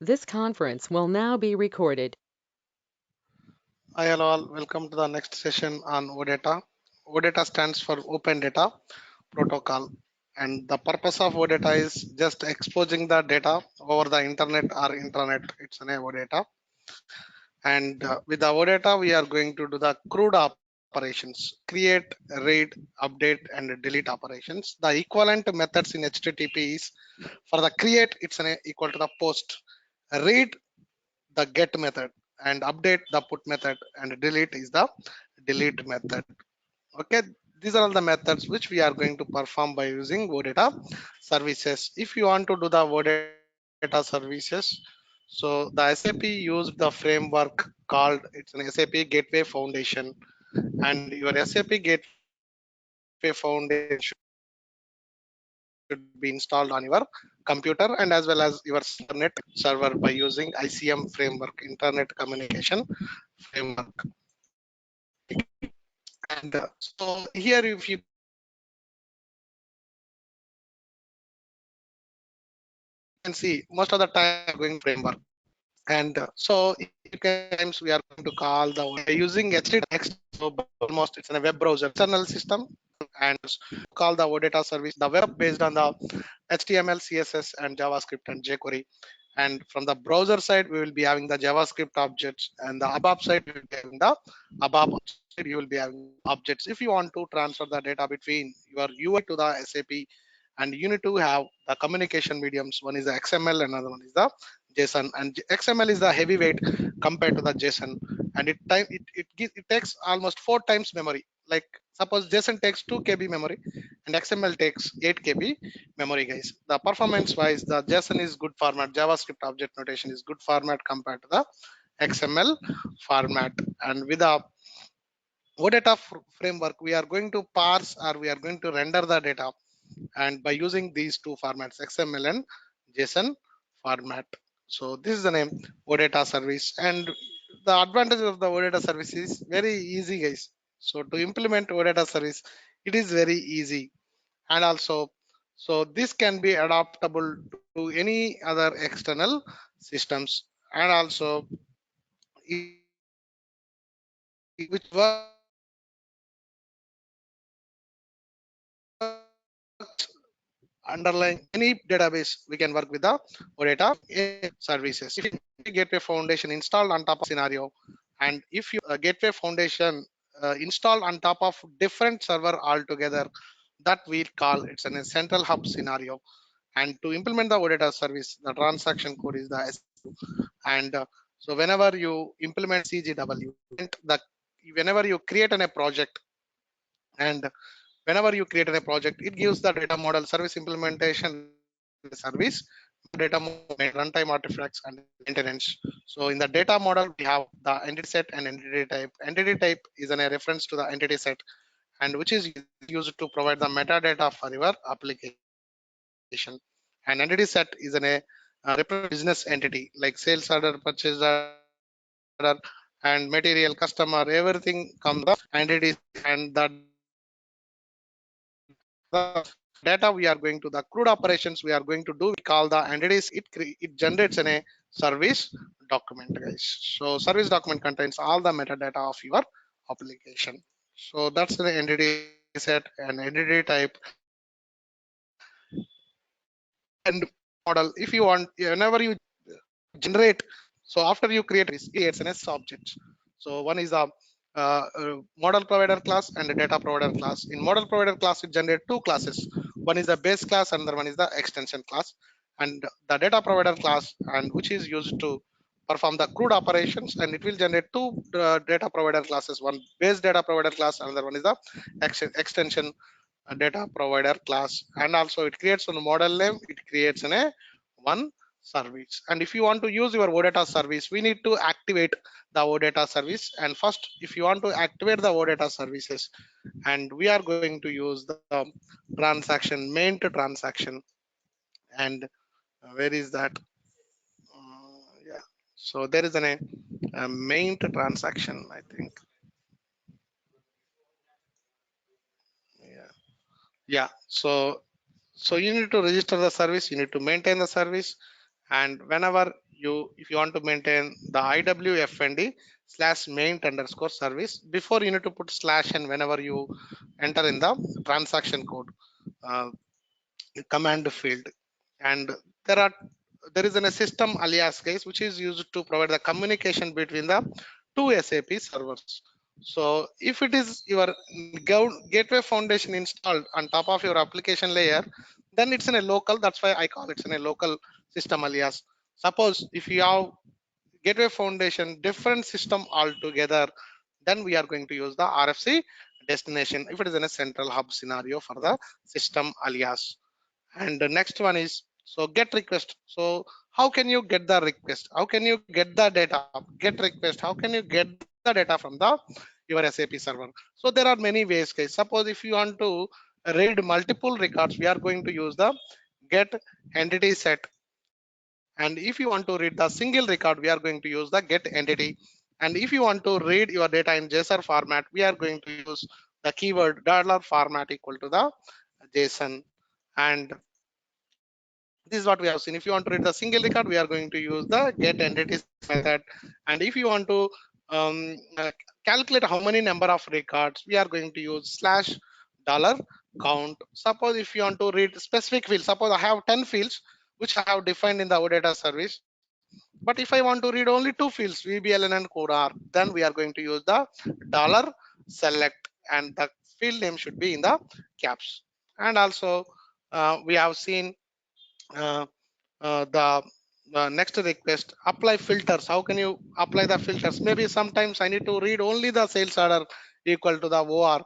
This conference will now be recorded. Hi, hello all. Welcome to the next session on ODATA. ODATA stands for Open Data Protocol, and the purpose of ODATA is just exposing the data over the internet or intranet. It's an ODATA, and with the ODATA, we are going to do the CRUD operations: create, read, update, and delete operations. The equivalent methods in HTTP is for the create, it's an equal to the post, read the get method, and update the put method, and delete is the delete method. Okay, these are all the methods which we are going to perform by using OData services. If you want to do the OData services, so the SAP used the framework called, it's an SAP Gateway Foundation, and your SAP Gateway Foundation should be installed on your computer and as well as your internet server by using ICM framework, internet communication framework. Okay, and so here if you can see, most of the time we are going to framework. And so here if you can see, most of the time we are going to framework. And so sometimes we are going to call the OData by using HTTP external, almost it's in a web browser external system. And call the OData service, the web based on the HTML, CSS, and JavaScript and jQuery. And from the browser side, we will be having the JavaScript objects, and the ABAP side, we will be having the ABAP side, you will be having the objects. If you want to transfer the data between your UI to the SAP, and you need to have the communication mediums. One is the XML, another one is the JSON, and XML is the heavyweight compared to the JSON, and it takes almost 4 times memory. Like suppose JSON takes 2 KB memory, and XML takes 8 KB memory, guys. The performance wise, the JSON is good format, JavaScript object notation is good format compared to the XML format. And with the OData framework, we are going to parse or we are going to render the data, and by using these two formats, XML and JSON format. So this is the name OData service, and the advantage of the OData service is very easy, guys. So to implement OData service, it is very easy, and also so this can be adaptable to any other external systems, and also which works underlying any database, we can work with the OData services. If you gateway foundation installed on top of scenario, and if you gateway foundation installed on top of different server altogether, that we call it's a central hub scenario. And to implement the OData service, the transaction code is the SU. And so whenever you implement CGW, whenever you create a project, and whenever you create a project, it gives the data model service implementation service, data runtime artifacts and maintenance. So in the data model, we have the entity set and entity type. Entity type is a reference to the entity set, and which is used to provide the metadata for your application. And entity set is represent business entity like sales order, purchase order, and material, customer, everything comes the entity. And the data we are going to the CRUD operations, we are going to do, we call the entities. It generates in a service document, guys. So service document contains all the metadata of your application. So that's the entity set and entity type. And and model, if you want, whenever you generate, so after you create this, it creates an S object. So one is a model provider class and a data provider class. In model provider class, it generates two classes. One is the base class, another one is the extension class. And the data provider class, and which is used to perform the CRUD operations, and it will generate two data provider classes, one base data provider class, another one is the extension data provider class. And also it creates a model name, it creates a one service. And if you want to use your OData service, we need to activate the OData service. And first, if you want to activate the OData services, and we are going to use the transaction main to transaction. And where is that? Yeah, so there is a main to transaction, I think. Yeah, yeah. So you need to register the service, you need to maintain the service, and whenever if you want to maintain the IWFND slash maint underscore service, before you need to put slash and whenever you enter in the transaction code uh, command field. And there are there is a system alias case which is used to provide the communication between the two SAP servers. So if it is your gateway foundation installed on top of your application layer, then it's in a local. That's why I call it in a local system alias. Suppose if you have gateway foundation different system altogether, then we are going to use the RFC destination if it is in a central hub scenario for the system alias. And the next one is so get request. So how can you get the request? How can you get the data? Get request. How can you get the data from the your SAP server? So there are many ways, guys. Suppose if you want to read multiple records, we are going to use the get entity set. And if you want to read the single record, we are going to use the get entity. And if you want to read your data in JSON format, we are going to use the keyword $format equal to the JSON. And this is what we have seen. If you want to read the single record, we are going to use the get entities method. And if you want to calculate how many number of records, we are going to use slash dollar count. Suppose if you want to read specific fields, suppose I have 10 fields which I have defined in the OData service. But if I want to read only two fields, VBLN and CODAR, then we are going to use the dollar select, and the field name should be in the caps. And also we have seen uh, the next request, apply filters. How can you apply the filters? Maybe sometimes I need to read only the sales order equal to the OR,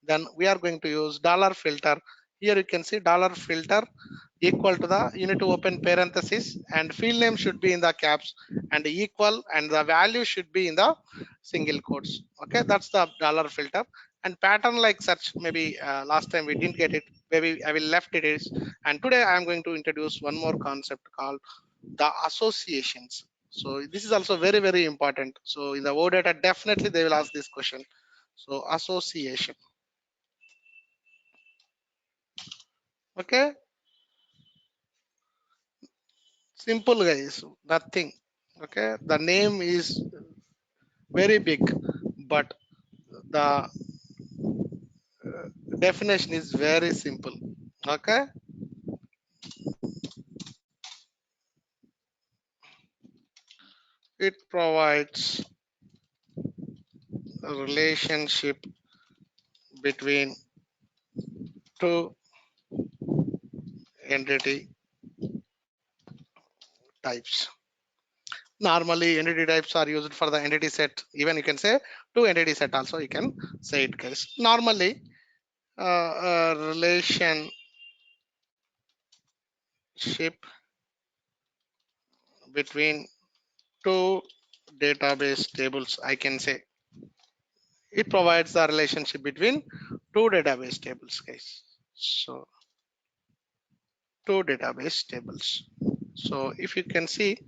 then we are going to use dollar filter. Here you can see dollar filter equal to the, you need to open parenthesis and field name should be in the caps and equal, and the value should be in the single quotes. Okay, that's the dollar filter. And pattern like such, maybe last time we didn't get it, maybe I will left it is. And today I am going to introduce one more concept called the associations. So this is also very, very important. So in the OData, definitely they will ask this question. So association. Okay, simple guys, nothing. Okay, the name is very big, but the definition is very simple. Okay, it provides a relationship between two entity types. Normally entity types are used for the entity set. Even you can say two entity set also, you can say it guys. Normally relationship between two database tables, I can say it provides the relationship between two database tables guys. So two database tables. So if you can see,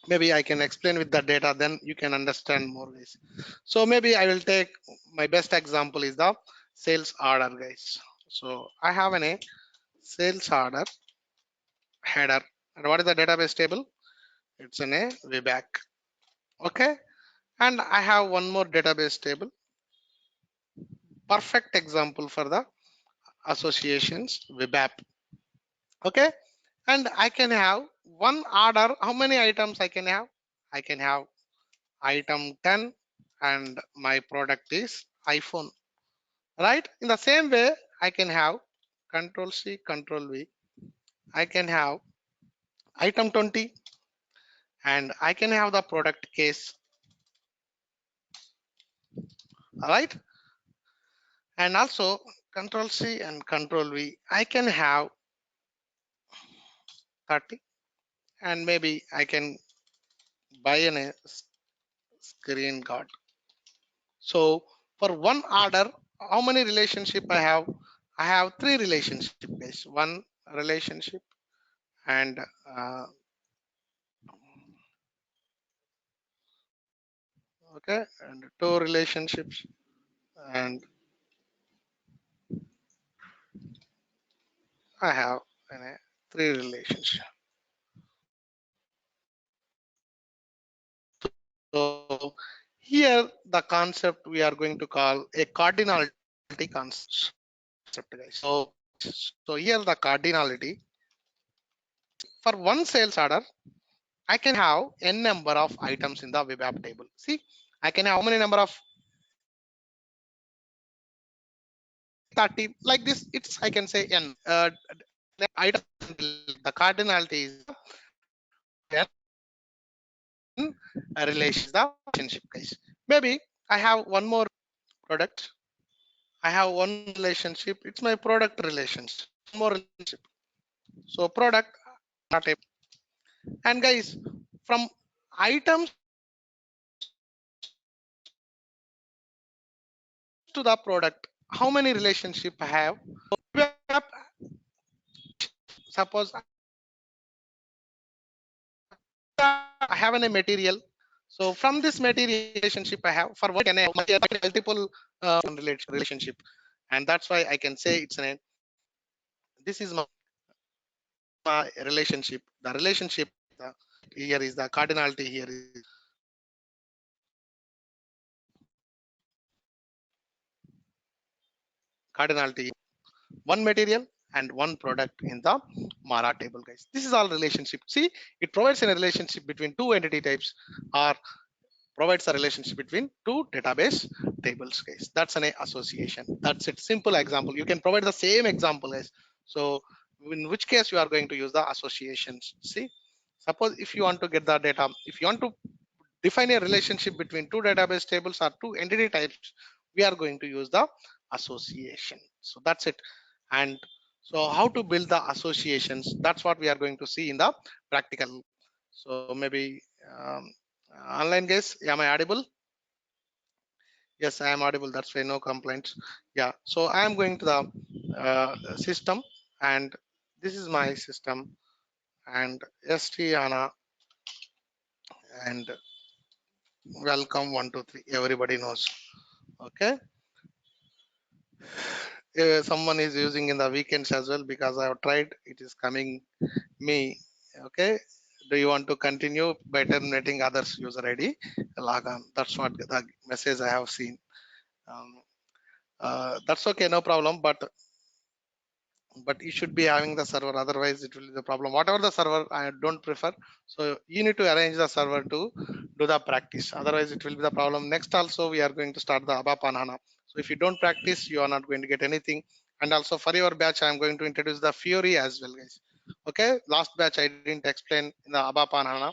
maybe I can explain with the data, then you can understand more guys. So maybe I will take my best example is the sales order guys. So I have a sales order header, and what is the database table? It's in a VBAC. Okay, and I have one more database table, perfect example for the associations VBAP. Okay, and I can have one order. How many items I can have? I can have item 10 and my product is iPhone, right? In the same way, I can have control C, control V. I can have item 20 and I can have the product case, all right? And also control C and control V, I can have 30, and maybe I can buy a screen guard. So for one order, how many relationship I have? I have three relationship guys. One relationship and okay, and two relationships, and I have three relationships. Here the concept we are going to call a cardinality concept, guys. So here the cardinality, for one sales order I can have n number of items in the web app table. See, I can have how many number of 30 like this. It's I can say n item. The cardinality is n relationship, guys. Maybe I have one more product. I have one relationship. It's my product relationship. One more relationship. So product not a, and guys, from items to the product, how many relationship I have? Suppose I have a material. So from this material relationship I have, for what can I have multiple relationship, and that's why I can say it's an this is my relationship. The relationship here is the cardinality here is cardinality one material and one product in the Mara table, guys. This is all relationship. See, it provides a relationship between two entity types or provides a relationship between two database tables, guys. That's an association. That's it. Simple example. You can provide the same example, guys. So in which case you are going to use the associations. See, suppose if you want to get the data, if you want to define a relationship between two database tables or two entity types, we are going to use the association. So that's it. And so how to build the associations, that's what we are going to see in the practical. So maybe online, guys, am I audible? Yes, I am audible. That's why no complaints. Yeah, so I am going to the system, and this is my system, and st ana, and welcome 123, everybody knows. Okay, someone is using in the weekends as well, because I have tried, it is coming me. Okay, do you want to continue by terminating others user id, log on? That's what the message I have seen. um, that's okay, no problem, but you should be having the server, otherwise it will be the problem. Whatever the server, I don't prefer. So you need to arrange the server to do the practice, otherwise it will be the problem. Next also we are going to start the ABAP on HANA. So if you don't practice, you are not going to get anything. And also for your batch, I am going to introduce the Fury as well, guys. Okay, last batch I didn't explain in the ABAP on HANA,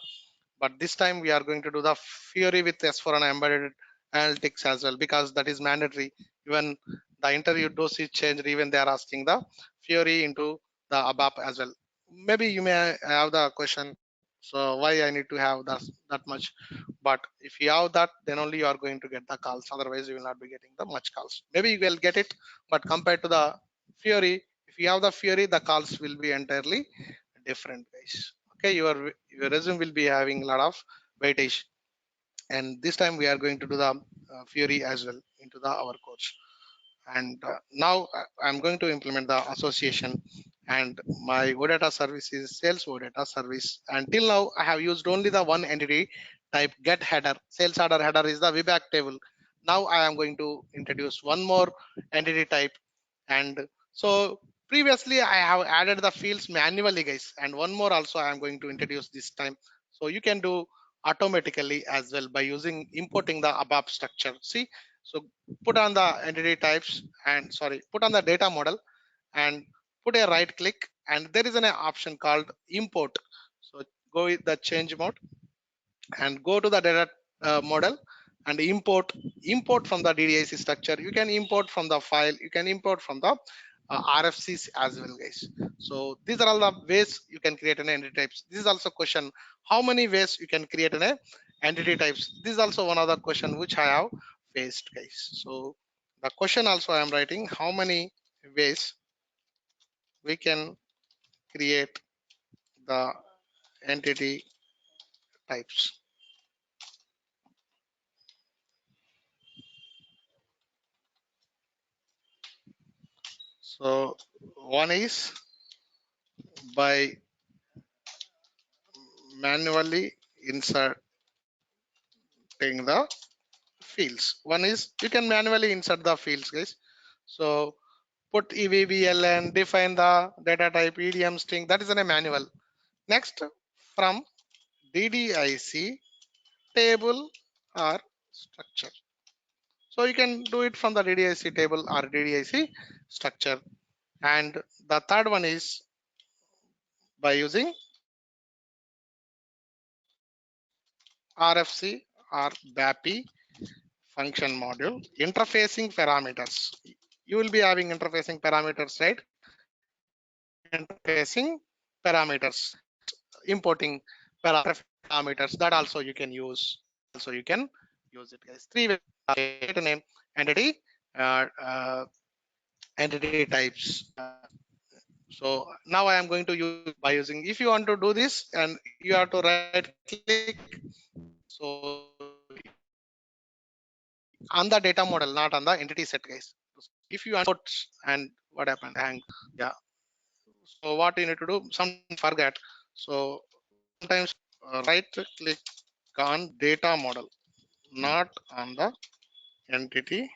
but this time we are going to do the Fury with S4 embedded analytics as well, because that is mandatory. Even the interview dose is changed, even they are asking the Fury into the ABAP as well. Maybe you may have the question, so why I need to have that much? But if you have that, then only you are going to get the calls, otherwise you will not be getting the much calls. Maybe you will get it, but compared to the Fury, if you have the Fury, the calls will be entirely different, guys. Okay, your resume will be having a lot of weightage, and this time we are going to do the Fury as well into the our course. And now I'm going to implement the association, and my OData service is sales OData service. Until now I have used only the one entity type, get header. Sales order header is the VBAC table. Now I am going to introduce one more entity type. And so previously I have added the fields manually, guys, and one more also I am going to introduce this time. So you can do automatically as well by using importing the ABAP structure. See, so put on the entity types, and sorry, put on the data model, and put a right click, and there is an option called import. So go with the change mode and go to the data model and import from the DDIC structure. You can import from the file, you can import from the RFCs as well, guys. So these are all the ways you can create an entity types. This is also question, how many ways you can create an entity types. This is also one other question which I have faced, guys. So the question also I am writing, how many ways we can create the entity types. So one is by manually inserting the fields. One is you can manually insert the fields, guys. So put EVBLN, define the data type, EDM string. That is in a manual. Next, from DDIC table or structure. So you can do it from the DDIC table or DDIC structure. And the third one is by using RFC or BAPI function module interfacing parameters. You will be having interfacing parameters, right? Interfacing parameters, importing parameters, that also you can use. Also you can use it, guys. Three ways: data name, entity, entity types. So now I am going to use by using. If you want to do this, and you have to right click. So on the data model, not on the entity set, guys. If you want, and what happened, hang, yeah. So what you need to do, sometimes forget. So sometimes right click on data model, not on the entity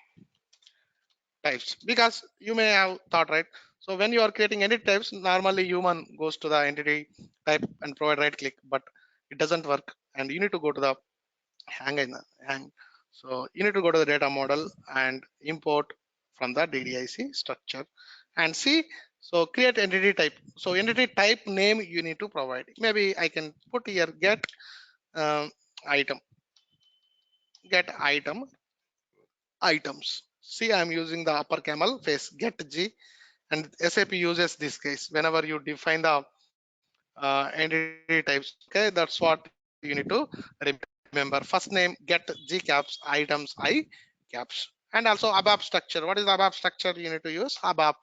types, because you may have thought, right? So when you are creating entity types, normally human goes to the entity type and provide right click, but it doesn't work, and you need to go to the hang. So you need to go to the data model and import from the DDIC structure and see. So create entity type. So entity type name you need to provide. Maybe I can put here get item, get item, items. See, I'm using the upper camel face get G, and SAP uses this case whenever you define the entity types. Okay, that's what you need to remember. First name get G caps, items I caps, and also ABAP structure. What is the ABAP structure you need to use? ABAP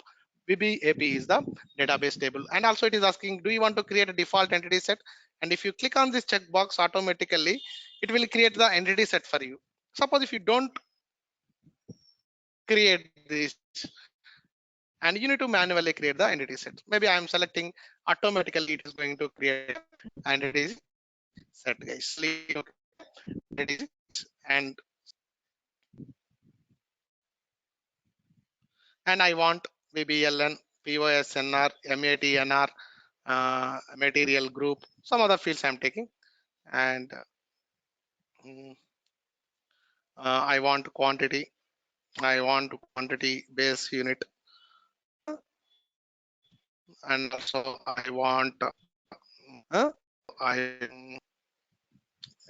VBAP is the database table, and also it is asking, do you want to create a default entity set? And if you click on this checkbox, automatically it will create the entity set for you. Suppose if you don't create this and you need to manually create the entity set. Maybe I am selecting, automatically it is going to create entity set, guys. And I want BBLN, POSNR, MATNR, material group, some other fields I'm taking, and I want quantity. I want quantity base unit, and also I want I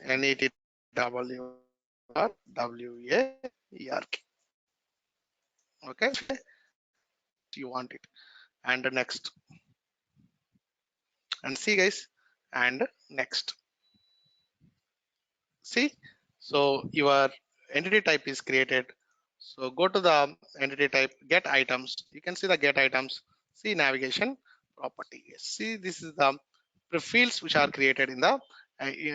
NETW or WAERK. Okay, you want it, and next, and see, guys, and next. See, so your entity type is created. So go to the entity type, get items. You can see the get items. See navigation property. See, this is the fields which are created in the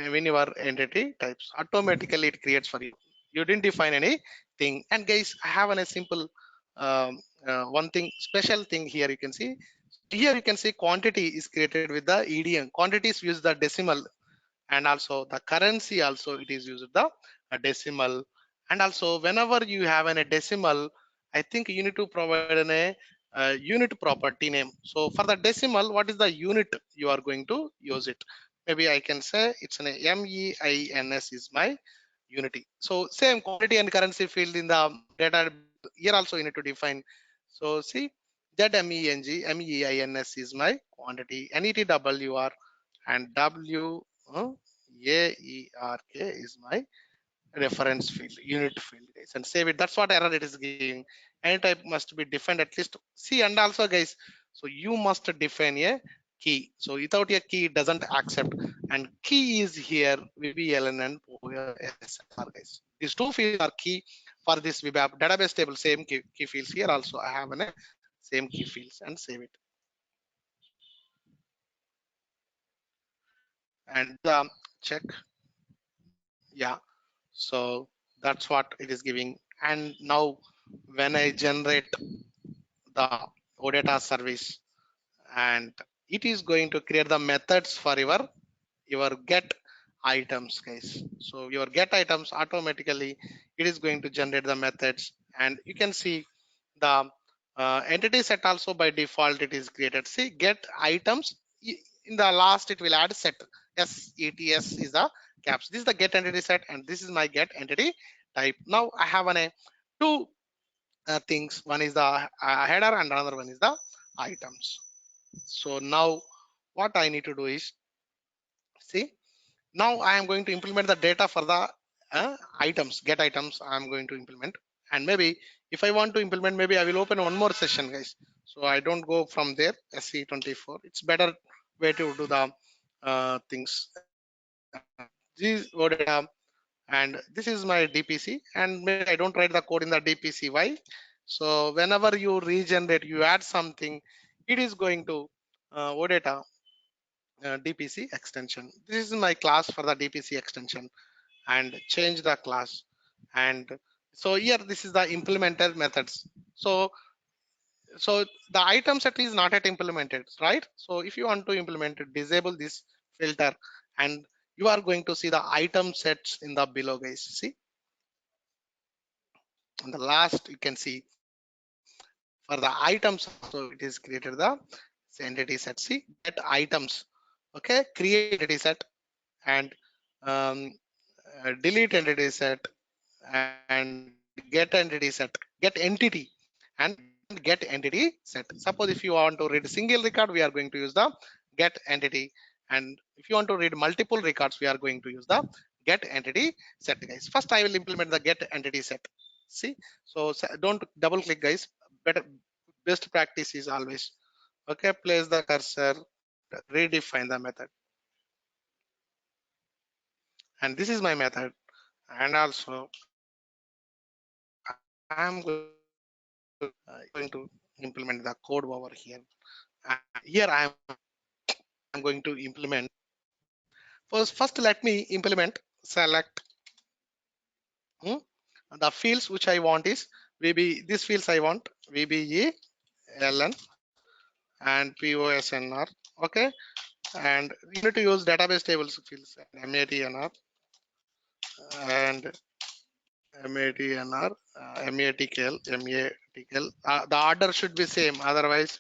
when your entity types. Automatically it creates for you. You didn't define anything. And guys, I have a simple one thing, special thing here. You can see here. You can see quantity is created with the EDM. Quantities use the decimal, and also the currency also it is used the decimal. And also whenever you have a decimal, I think you need to provide a unit property name. So for the decimal, what is the unit you are going to use it? Maybe I can say it's an MEINS is my unity. So same quantity and currency field in the data here also you need to define. So see, MEINS is my quantity, NETWR, and WAERK is my reference field, unit field, guys, and save it. That's what error it is giving. Any type must be defined at least. See, and also, guys, so you must define a key. So without a key, it doesn't accept. And key is here, VBLN and OSR, guys. These two fields are key for this VBAP database table. Same key fields here. Also, I have a same key fields, and save it. And check. Yeah. So that's what it is giving. And now when I generate the ODATA service, and it is going to create the methods for your get items, guys. So your get items automatically it is going to generate the methods, and you can see the entity set also by default it is created. See, get items in the last it will add set. Sets is the caps. This is the get entity set, and this is my get entity type. Now I have two things. One is the header, and another one is the items. So now what I need to do is, see, now I am going to implement the data for the items, get items I am going to implement. And maybe if I want to implement, maybe I will open one more session, guys. So I don't go from there, SC24. It's better way to do the things. This OData, and this is my DPC, and maybe I don't write the code in the DPC. Why? So whenever you regenerate, you add something, it is going to OData DPC extension. This is my class for the DPC extension, and change the class. And so here this is the implemented methods. So the item set is not yet implemented, right? So if you want to implement it, disable this filter, and you are going to see the item sets in the below, guys. See, on the last you can see for the items also it is created the entity set. See, get items, okay, create entity set, and um, delete entity set, and get entity set, get entity, and get entity set. Suppose if you want to read a single record, we are going to use the get entity, and if you want to read multiple records, we are going to use the get entity set, guys. First I will implement the get entity set. See, so don't double click, guys. Better, best practice is always, okay, place the cursor and redefine the method, and this is my method. And also I am going to implement the code over here. Here I'm going to implement. First let me implement select the fields which I want is VB. This fields I want VBE, LN, and POSNR. Okay, and you need to use database tables fields, MATNR and MATNR, MATKL, MATKL. The order should be same, otherwise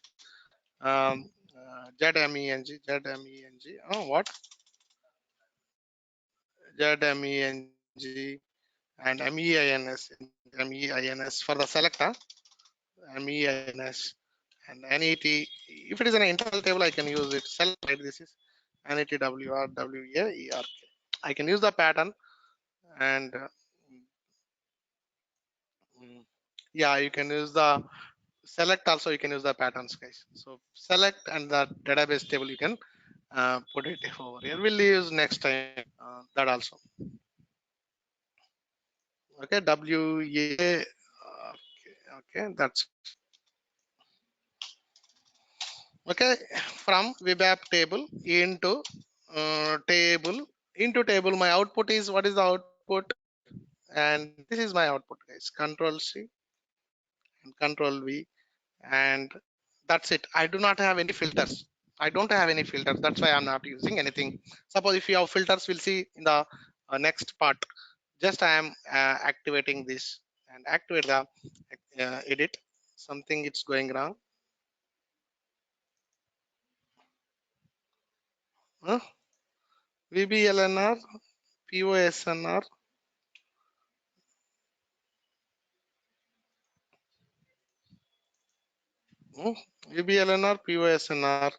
ZMENG, ZMENG. Oh, what? ZMENG and MEINS for the selector, MEINS and NET. If it is an internal table, I can use it. Select, right? This is NETWRWAERK. I can use the pattern, and yeah, you can use the select also. You can use the patterns, guys. So select and the database table you can put it over here. We'll use next time that also. Okay, WA. Okay, that's okay. From web table into table, my output is, what is the output? And this is my output, guys. Control C and Control V, and that's it. I do not have any filters. I don't have any filters. That's why I'm not using anything. Suppose if you have filters, we'll see in the next part. Just I am activating this and activate the edit. Something it's going wrong. Huh? VBLNR, POSNR. VBLNR, POSNR,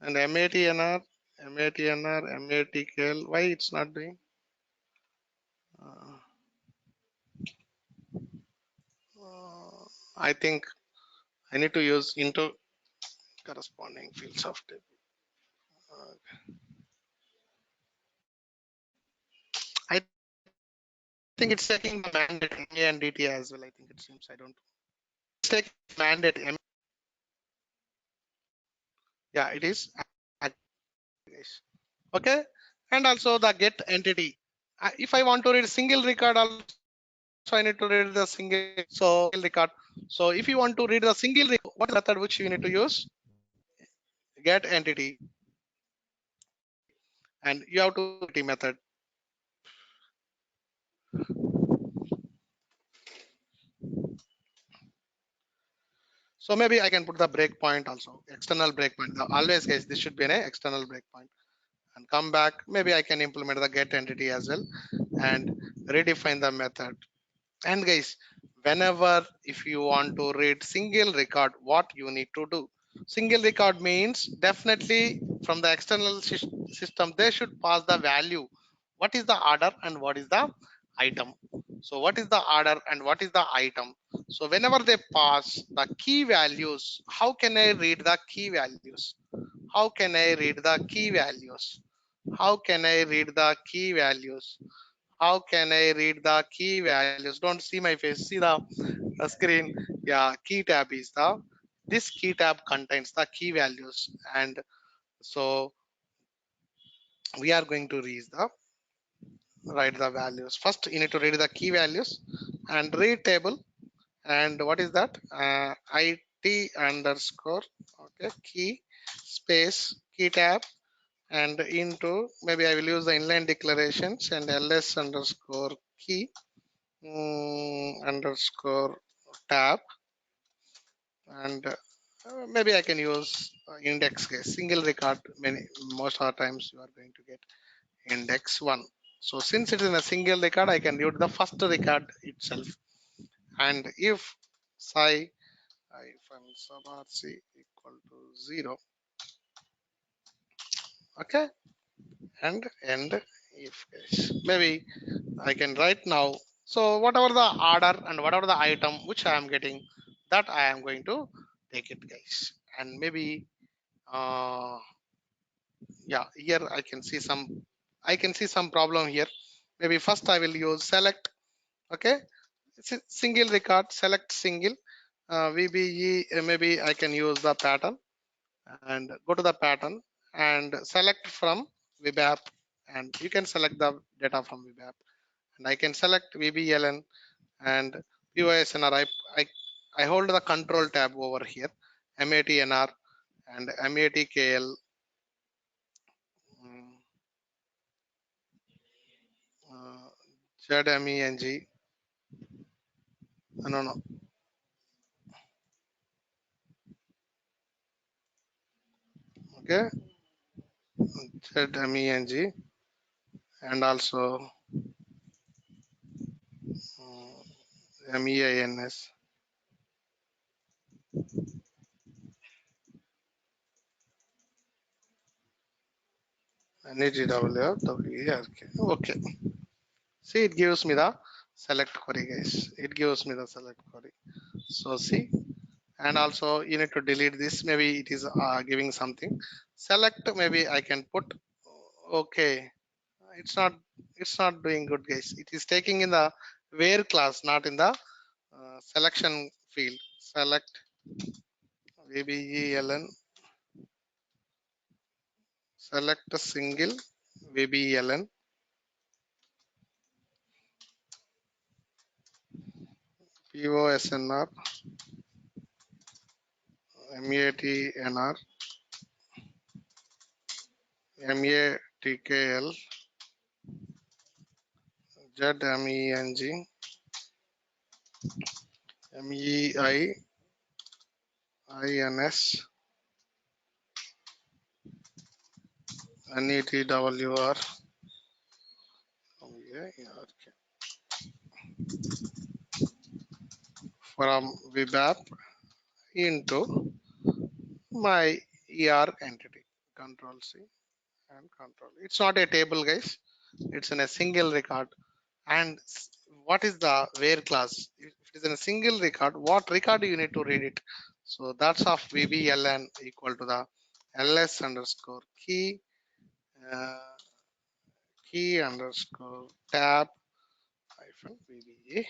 and MATNR, MATNR, MATKL. Why it's not doing? I think I need to use into corresponding fields of table. I think it's taking the mandate MA and DT as well. I think it seems, I don't. It's taking mandate MA. Yeah, it is. Okay, and also the get entity. If I want to read single record, also I need to read the single record. So if you want to read the single record, what method which you need to use? Get entity. and you have to method. So maybe I can put the breakpoint also, external breakpoint. Now, always guys, this should be an external breakpoint, and come back. Maybe I can implement the get entity as well and redefine the method. And guys, whenever if you want to read single record, what you need to do? Single record means definitely from the external system, they should pass the value. What is the order and what is the item? So what is the order and what is the item? So whenever they pass the key values, how can I read the key values? How can I read the key values? How can I read the key values? How can I read the key values? Don't see my face, see the screen. Yeah, key tab is the, this key tab contains the key values. And so we are going to read the, write the values. First you need to read the key values and read table. And what is that? IT underscore, okay, key space key tab, and into, maybe I will use the inline declarations and ls underscore key underscore tab, and maybe I can use index case, single record. Many, most of the times you are going to get index 1. So since it is in a single record, I can use the first record itself. And if psi hyphen sub rc equal to 0, okay, and end if case, maybe I can write now. So whatever the order and whatever the item which I am getting, that I am going to take it, guys. And maybe yeah, here I can see some problem here. Maybe first I will use select, okay, single record, select single, VBE, maybe I can use the pattern and go to the pattern and select from VBAP, and you can select the data from VBAP, and I can select VBLN and POSNR. I hold the control tab over here, MATNR and MATKL, ZMENG, no, okay, ZMENG, and also MEINS, NETWRK. Okay, see, it gives me the select query, guys. It gives me the select query. So see, and also you need to delete this. Maybe it is giving something. Select, maybe I can put, okay, it's not, it's not doing good, guys. It is taking in the where class, not in the selection field. Select VBELN, select a single VBELN, POSNR, MATNR, MATKL, ZMENG, MEINS, NETWR. Okay. From VBAP into my ER entity. Control C and control. It's not a table, guys. It's in a single record. And what is the where class? If it is in a single record, what record you need to read it? So that's of VBLN equal to the ls underscore key uh, key underscore tab hyphen VBA,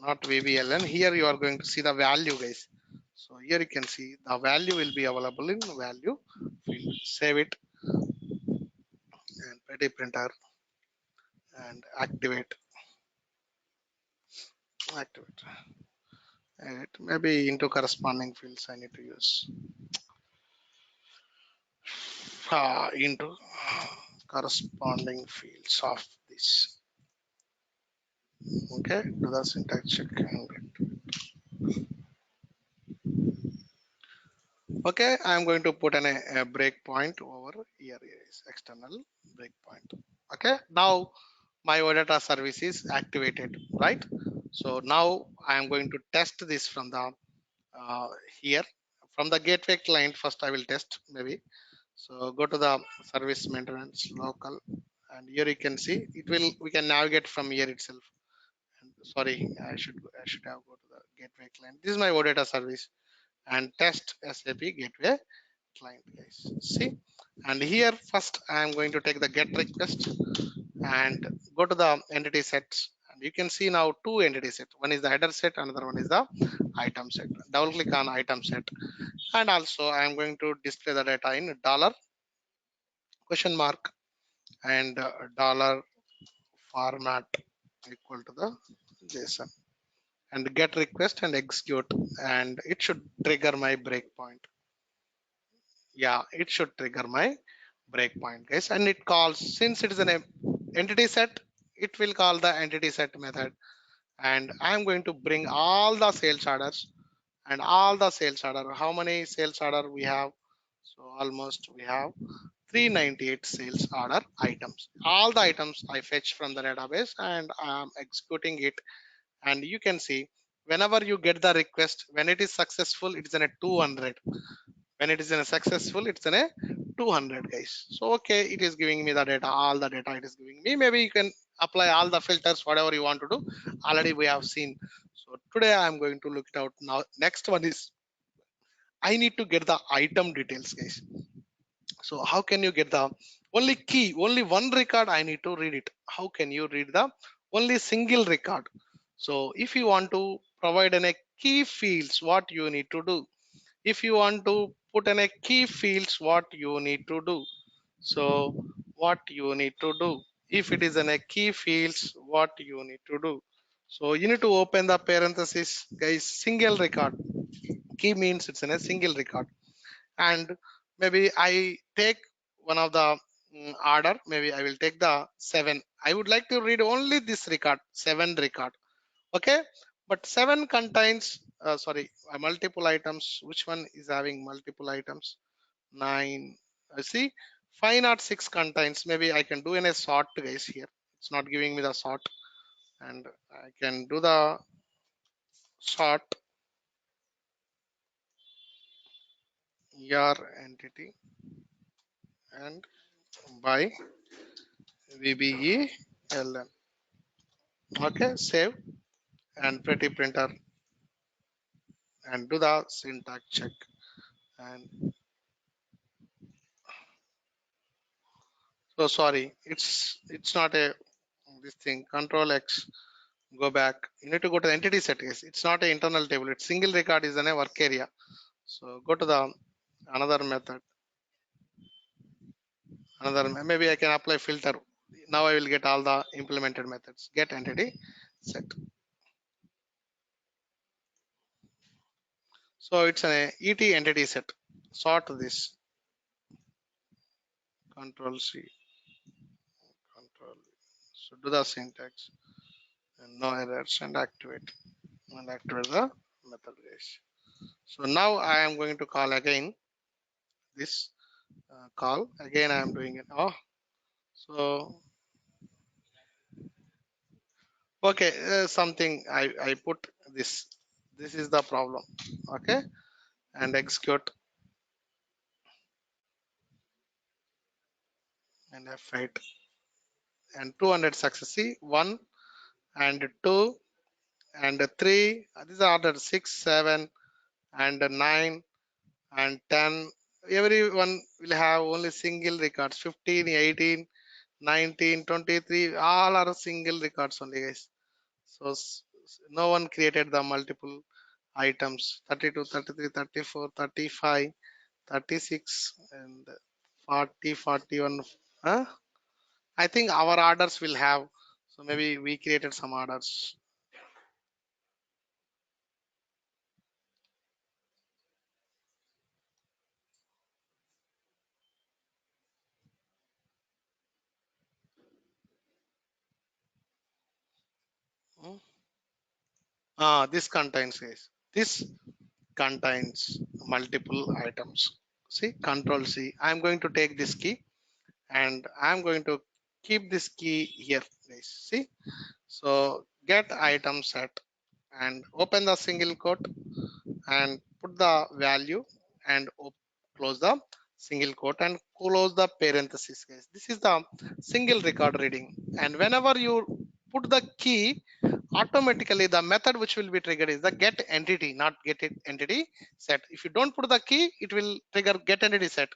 not VBLN. Here you are going to see the value, guys. So here you can see the value will be available in value field. Save it and pretty printer and activate. Edit. Maybe into corresponding fields I need to use into corresponding fields of this. Okay, do the syntax check. Okay, I'm going to put a breakpoint over here is external breakpoint. Okay, now my OData service is activated, right? So now I am going to test this from the uh, here from the gateway client. First I will test maybe. So go to the service maintenance local, and here you can see it will, we can navigate from here itself. And sorry, I should have go to the gateway client. This is my OData service and test SAP gateway client, guys. See, and here first I am going to take the get request and go to the entity sets, and you can see now two entity set. One is the header set, another one is the item set. Double click on item set, and also I am going to display the data in dollar question mark and dollar format equal to the JSON, and get request and execute, and it should trigger my breakpoint. Yeah, it should trigger my breakpoint, guys. And it calls, since it is an entity set, it will call the entity set method, and I'm going to bring all the sales orders and all the sales order. How many sales order we have? So almost we have 398 sales order items. All the items I fetch from the database and I am executing it. And you can see whenever you get the request, when it is successful, it's in a 200. When it is in a successful, it's in a 200, guys. So okay, it is giving me the data, all the data it is giving me. Maybe you can apply all the filters, whatever you want to do. Already we have seen. So today I am going to look it out. Now next one is I need to get the item details, guys. So how can you get the only key, only one record? I need to read it. How can you read the only single record? So if you want to provide in a key fields, what you need to do? If you want to put in a key fields, what you need to do? So what you need to do, if it is in a key fields, what you need to do? So you need to open the parenthesis, guys. Single record, key means it's in a single record. And maybe I take one of the order, maybe I will take the 7. I would like to read only this record, 7 record. Okay, but 7 contains multiple items. Which one is having multiple items? 9. I see 506 contains. Maybe I can do in a sort, guys. Here it's not giving me the sort, and I can do the sort your entity and by VBELN. Okay, save and pretty printer and do the syntax check. And so sorry, it's not a this thing. Control X, go back. You need to go to the entity set, guys. It's not an internal table. It's single record is in a work area. So go to the another method, maybe I can apply filter. Now I will get all the implemented methods. Get entity set. So it's an ET entity set. Sort this. Control C. Control. So do the syntax and no errors and activate the method, guys. So now I am going to call again this call again. I am doing it. Oh, so okay, something I put this is the problem. Okay, and execute and F8 and 200 success. See 1 and 2 and 3. These are ordered 6, 7 and 9 and 10. Everyone will have only single records. 15, 18, 19, 23. All are single records only, guys. So no one created the multiple items. 32, 33, 34, 35, 36 and 40, 41. Huh? I think our orders will have. So maybe we created some orders. This contains, guys, this contains multiple items. See, control C, I'm going to take this key and I'm going to keep this key here, guys. See, so get item set and open the single quote and put the value and close the single quote and close the parenthesis, guys. This is the single record reading, and whenever you put the key, automatically the method which will be triggered is the get entity, not get it entity set. If you don't put the key, it will trigger get entity set.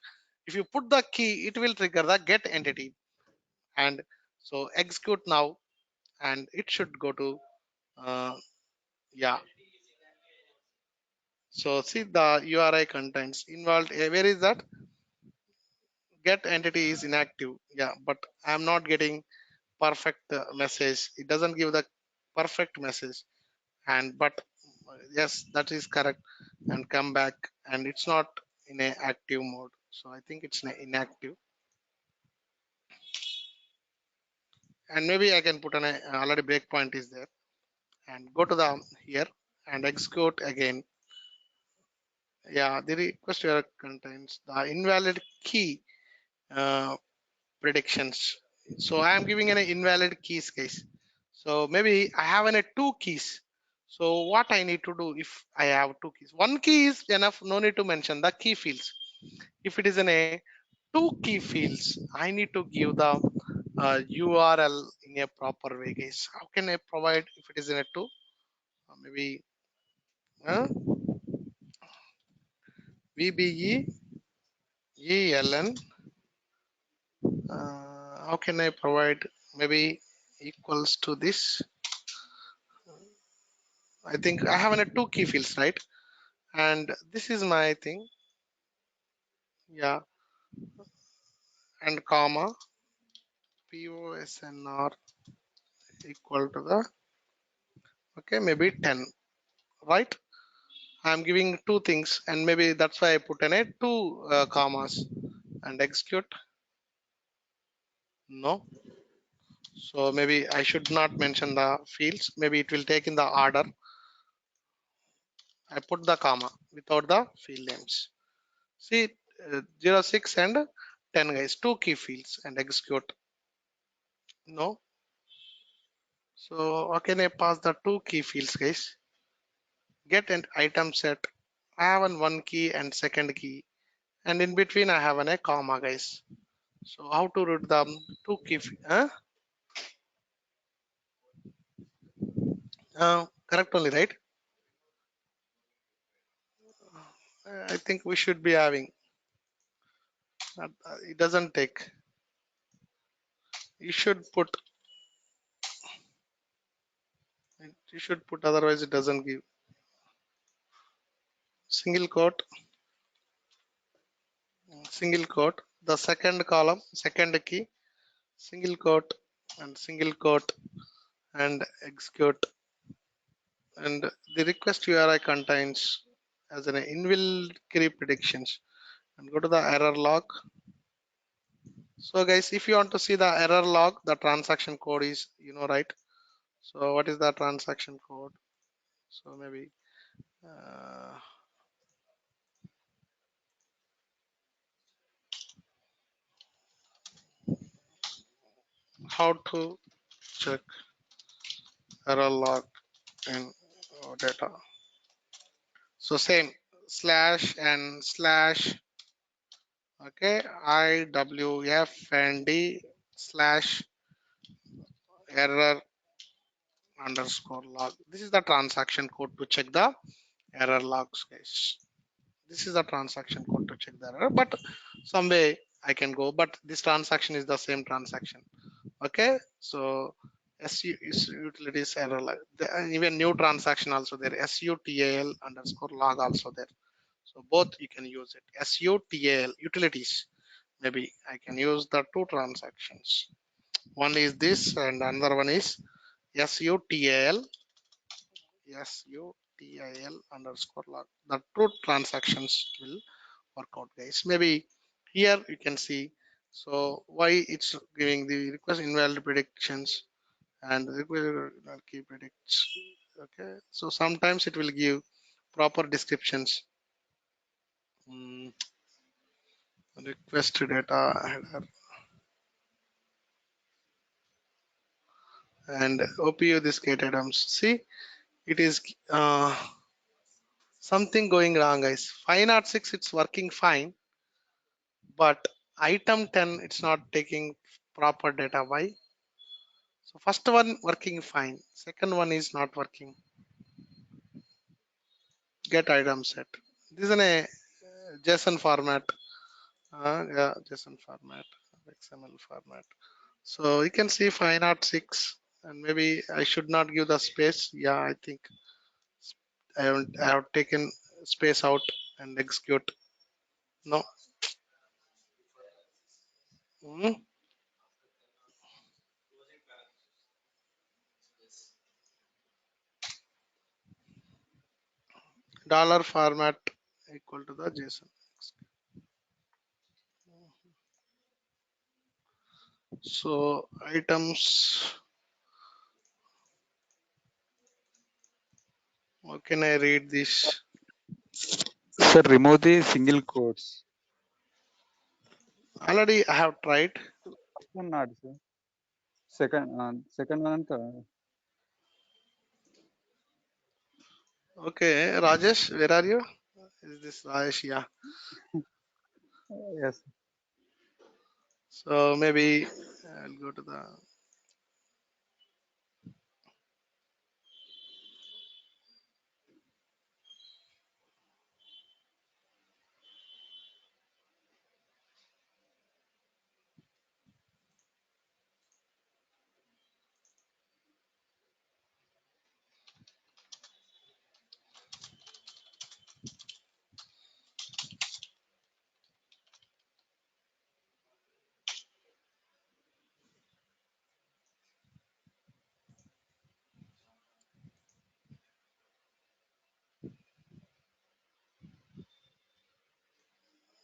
If you put the key, it will trigger the get entity. And so execute now, and it should go to uh, yeah. So see, the URI contains involved. Where is that? Get entity is inactive. Yeah, but I'm not getting perfect message. It doesn't give the perfect message. And but yes, that is correct. And come back, and it's not in a active mode. So I think it's inactive. And maybe I can put an already breakpoint is there, and go to the here and execute again. Yeah, the request error contains the invalid key predictions. So I am giving an invalid keys case. So maybe I have an two keys. So what I need to do if I have two keys? One key is enough. No need to mention the key fields. If it is in a two key fields, I need to give the URL in a proper way, guys. How can I provide if it is in a two? Maybe uh, VBE ELN. How can I provide maybe equals to this? I think I have a two key fields, right? And this is my thing. Yeah, and comma POSNR equal to the okay, maybe 10, right? I'm giving two things, and maybe that's why I put in a two commas and execute. No, so maybe I should not mention the fields. Maybe it will take in the order. I put the comma without the field names. See, 0, 6 and 10, guys, two key fields and execute. No, so how can I pass the two key fields, guys? Get an item set. I have one key and second key, and in between I have a comma, guys. So how to read the two key? Correct only, right? I think we should be having. It doesn't take. You should put. You should put. Otherwise, it doesn't give. Single quote. Single quote. The second column, second key. Single quote and single quote and execute. And the request URI contains as an invalid key predictions. And go to the error log. So guys, if you want to see the error log, the transaction code is, right? So what is the transaction code? So maybe uh, how to check error log in data. So same slash and slash, okay, IWFND slash error underscore log. This is the transaction code to check the error logs, guys. This is the transaction code to check the error, but some way I can go, but this transaction is the same transaction. Okay, so SU is utilities error log. Even new transaction also there, SUTAL underscore log also there. So both you can use it. SUTAL utilities. Maybe I can use the two transactions. One is this, and another one is SUTAL underscore log. The two transactions will work out, guys. Maybe here you can see. So why it's giving the request invalid predictions and the request key predicts. Okay, so sometimes it will give proper descriptions. Mm, request data header and OPU this get items. See, it is something going wrong, guys. 506 it's working fine, but item 10 it's not taking proper data. Why? So first one working fine, second one is not working. Get item set. This is in a JSON format. Yeah, JSON format, XML format. So you can see 506, and maybe I should not give the space. Yeah, I think I have taken space out and execute. No. Hmm. Dollar format equal to the JSON. So items. How can I read this? Sir, remove the single quotes. Already I have tried. First one not, sir. Second one and third. Okay, Rajesh, where are you? Is this Rajesh? Yeah. Yes. So maybe I'll go to the.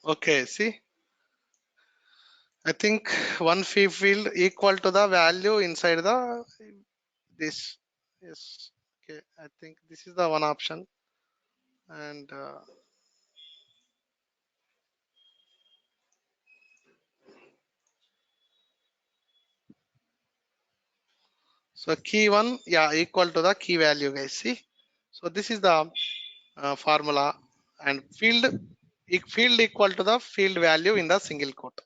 Okay, see, I think one fee field equal to the value inside the this. Yes. Okay, I think this is the one option, and so key one, yeah, equal to the key value, guys. See, so this is the formula, and field equal to the field value in the single quote.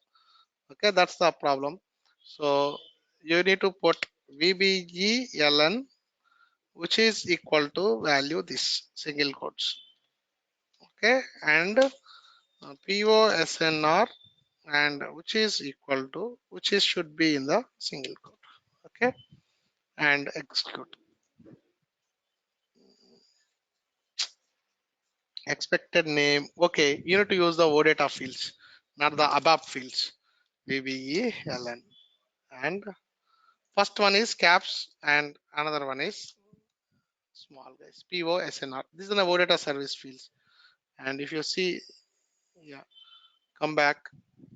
Okay, that's the problem. So you need to put VBGLN, which is equal to value this single quotes. Okay, and POSNR, and which is equal to, which is should be in the single quote. Okay, and execute. Expected name. Okay, you need to use the OData fields, not the ABAP fields. VBELN, and first one is caps and another one is small, guys. POSNR. This is an OData service fields. And if you see, yeah, come back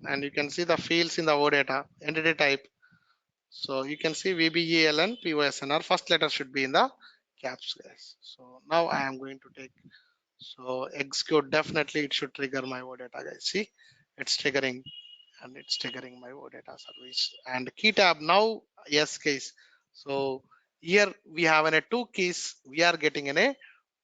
and you can see the fields in the OData entity type. So you can see VBELN, POSNR. First letter should be in the caps, guys. So now I am going to take. So execute, definitely it should trigger my OData, guys. See, it's triggering, and it's triggering my OData service. And key tab now, yes, guys. So here we have in a two keys, we are getting in a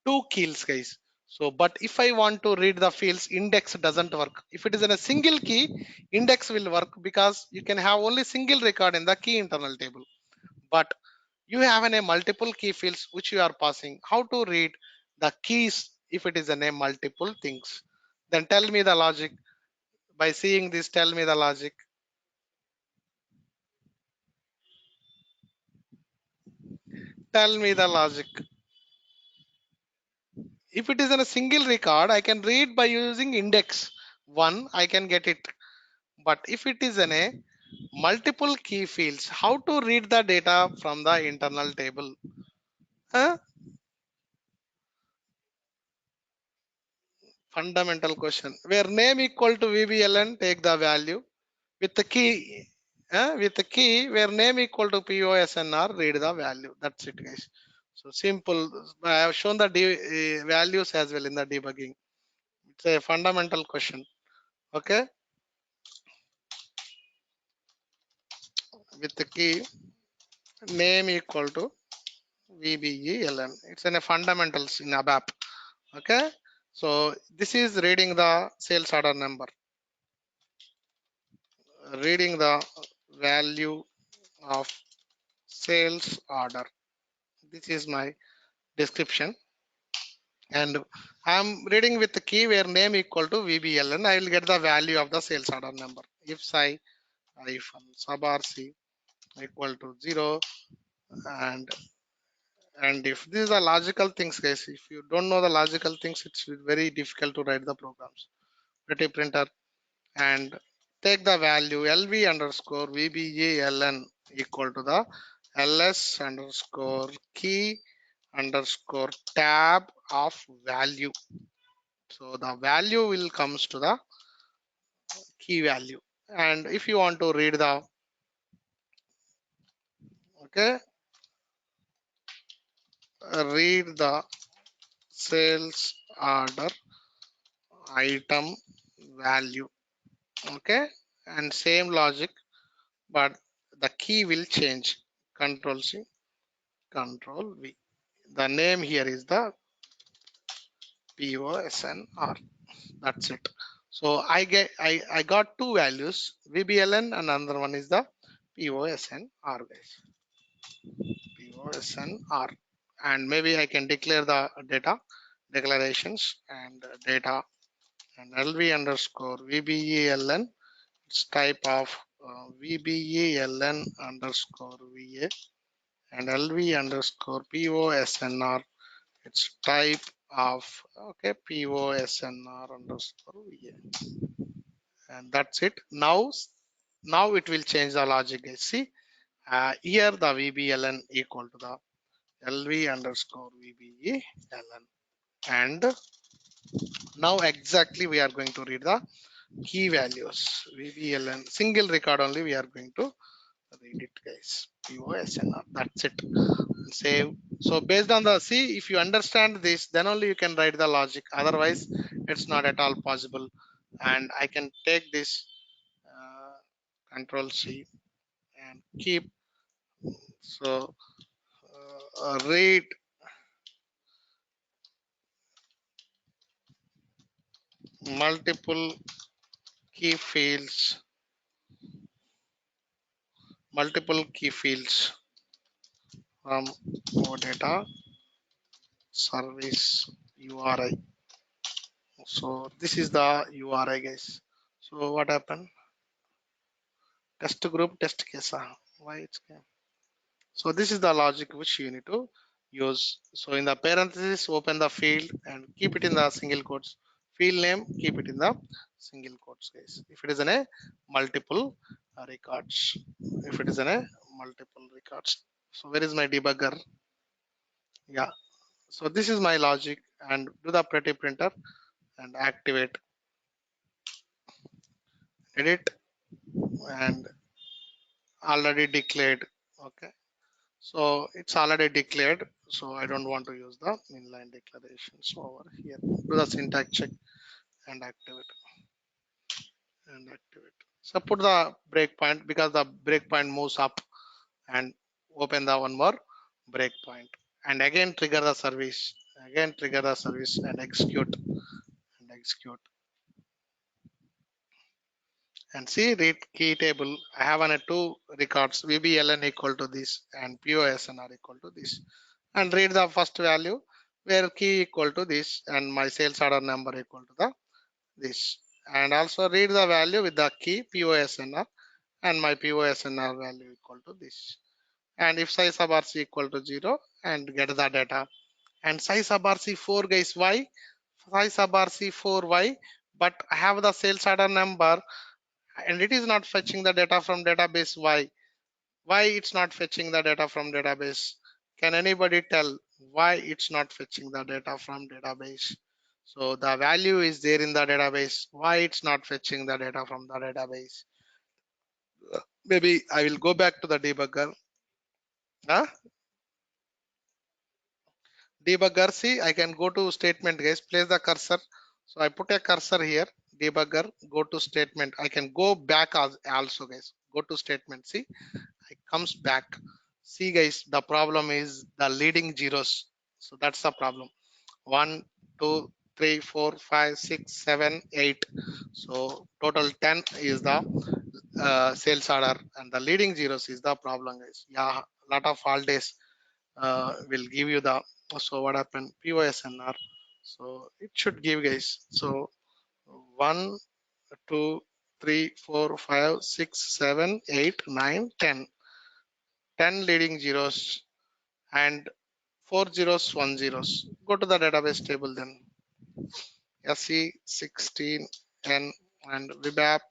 two keys, guys. So but if I want to read the fields, index doesn't work. If it is in a single key, index will work, because you can have only single record in the key internal table. But you have a multiple key fields which you are passing. How to read the keys if it is a name multiple things? Then tell me the logic. By seeing this, tell me the logic. Tell me the logic. If it is in a single record, I can read by using index one, I can get it. But if it is in a multiple key fields, how to read the data from the internal table? Huh? Fundamental question. Where name equal to VBLN, take the value. With the key, with the key, where name equal to POSNR, read the value. That's it, guys. So simple. I have shown the values as well in the debugging. It's a fundamental question. Okay, with the key name equal to VBELN. It's in a fundamentals in ABAP. Okay, so this is reading the sales order number, reading the value of sales order. This is my description, and I'm reading with the key where name equal to VBLN. I will get the value of the sales order number. If psi hyphen sub RC equal to 0, and if these are logical things, guys, if you don't know the logical things, it's very difficult to write the programs. Pretty printer, and take the value LV underscore VBELN equal to the LS underscore key underscore tab of value. So the value will comes to the key value. And if you want to read the, okay, read the sales order item value, okay, and same logic, but the key will change. Control C, Control V. The name here is the POSNR. That's it. So I got two values, VBLN, and another one is the POSNR, guys. POSNR, and maybe I can declare the data declarations and data, and LV underscore VBELN. It's type of VBELN underscore VA, and LV underscore POSNR. It's type of, okay, POSNR underscore VA, and that's it. Now it will change the logic, guys. See, here the VBLN equal to the LV underscore VBELN, and now exactly we are going to read the key values. VBLN single record only we are going to read it, guys. POSNR. That's it. Save. So based on the, see, if you understand this, then only you can write the logic. Otherwise, it's not at all possible. And I can take this Control C and keep. So read multiple key fields, from OData service URI. So this is the URI, guys. So what happened? Test group, test case. Why it's came? So this is the logic which you need to use. So in the parenthesis, open the field and keep it in the single quotes. Field name, keep it in the single quotes, guys. If it is in a multiple records, if it is in a multiple records. So where is my debugger? Yeah. So this is my logic, and do the pretty printer and activate, edit, and already declared. Okay. So it's already declared. So I don't want to use the inline declarations over here. Do the syntax check and activate, So put the breakpoint, because the breakpoint moves up, and open the one more breakpoint, and again trigger the service, and execute, and see, read key table. I have on a two records, VBLN equal to this and POSNR equal to this, and read the first value where key equal to this and my sales order number equal to the this, and also read the value with the key POSNR and my POSNR value equal to this, and if size sub RC equal to 0, and get the data, and size sub RC 4, guys. Why size sub RC 4? Why? But I have the sales order number and it is not fetching the data from database. Why it's not fetching the data from database? Can anybody tell why it's not fetching the data from database? So the value is there in the database. Why it's not fetching the data from the database? Maybe I will go back to the debugger. Huh? debugger, see, I can go to statement, guys. Place the cursor. So I put a cursor here. Debugger, go to statement. I can go back also, guys. Go to statement. See, it comes back. See, guys, the problem is the leading zeros. So that's the problem. 1, 2, 3, 4, 5, 6, 7, 8. So total 10 is the sales order, and the leading zeros is the problem, guys. Yeah, lot of holidays will give you the. So what happened? POSNR. So it should give, guys. So 1, 2, 3, 4, 5, 6, 7, 8, 9, 10. 10 leading zeros and 4 zeros, 1 zeros. Go to the database table then. SE 16 N and web app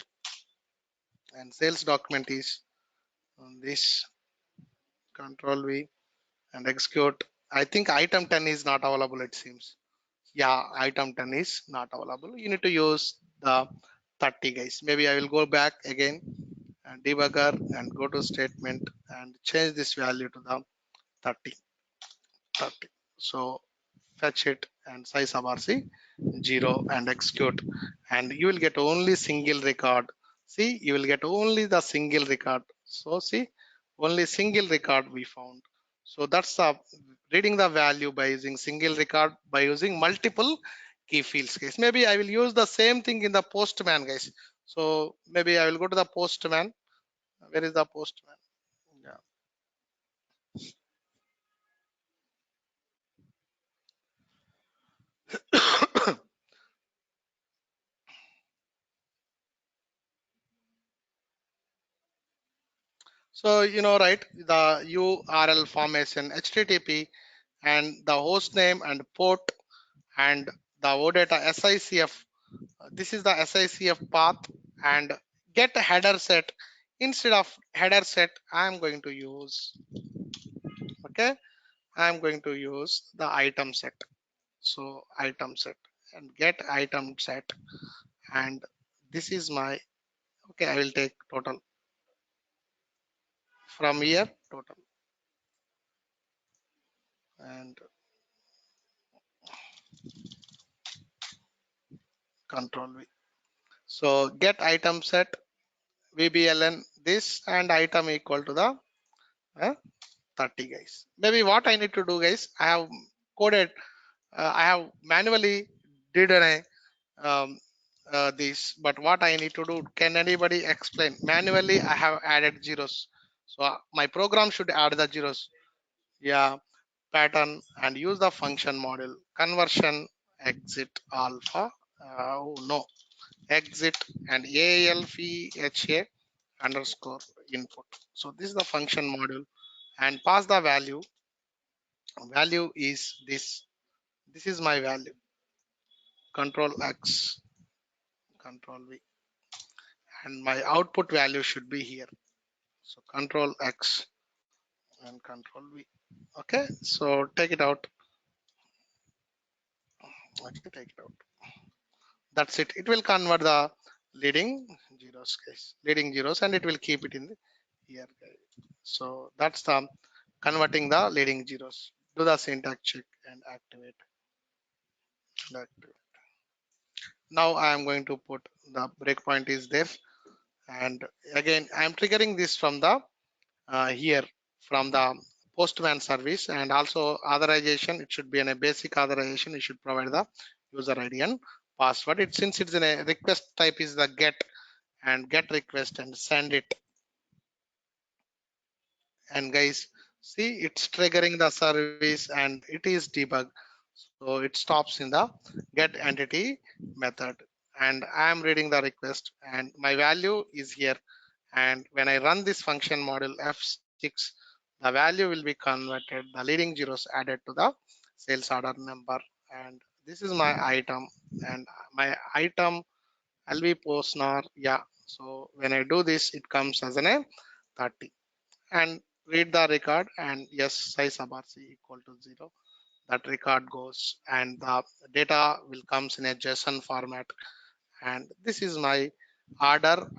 and sales document is on this. Control V and execute. I think item 10 is not available, it seems. Yeah, item 10 is not available. You need to use the 30, guys. Maybe I will go back again and debugger and go to statement and change this value to the 30. So fetch it and size of RC 0 and execute, and you will get only single record. See, you will get only the single record. So see, only single record we found. So that's the reading the value by using single record by using multiple key fields, guys. Maybe I will use the same thing in the Postman, guys. So maybe I will go to the Postman. Where is the Postman? Yeah. So you know, right, the URL formation, HTTP, and the host name and port and the OData SICF. This is the SICF path, and get header set. Instead of header set, I am going to use, okay, I am going to use the item set. So item set and get item set, and this is my, okay, I will take total from here, total, and control V. So get item set VBLN this and item equal to the 30, guys. Maybe what I need to do, guys, I have coded, I have manually did um, this, but what I need to do, can anybody explain? Manually, I have added zeros. So my program should add the zeros. Yeah, pattern and use the function model conversion exit alpha. Oh no, exit and alpha underscore input. So this is the function module and pass the value. Value is this. This is my value. Control X, Control V, and my output value should be here. So Control X and Control V. Okay, so take it out. Okay, take it out. That's it. It will convert the leading zeros, guys. Leading zeros, and it will keep it in the here, guys. So that's the converting the leading zeros. Do the syntax check and activate. Now I am going to put the breakpoint is there, and again I am triggering this from the here from the Postman service, and also authorization. It should be in a basic authorization. You should provide the user ID and password. It since it's in a request type is the get and get request and send it. And guys, see, it's triggering the service and it is debug. So it stops in the get entity method, and I am reading the request and my value is here. And when I run this function model F6, the value will be converted, the leading zeros added to the sales order number. And this is my item, and my item LV postnar. Yeah. So when I do this, it comes as an a 30. And read the record, and yes, size of RC equal to 0. That record goes, and the data will comes in a JSON format. And this is my order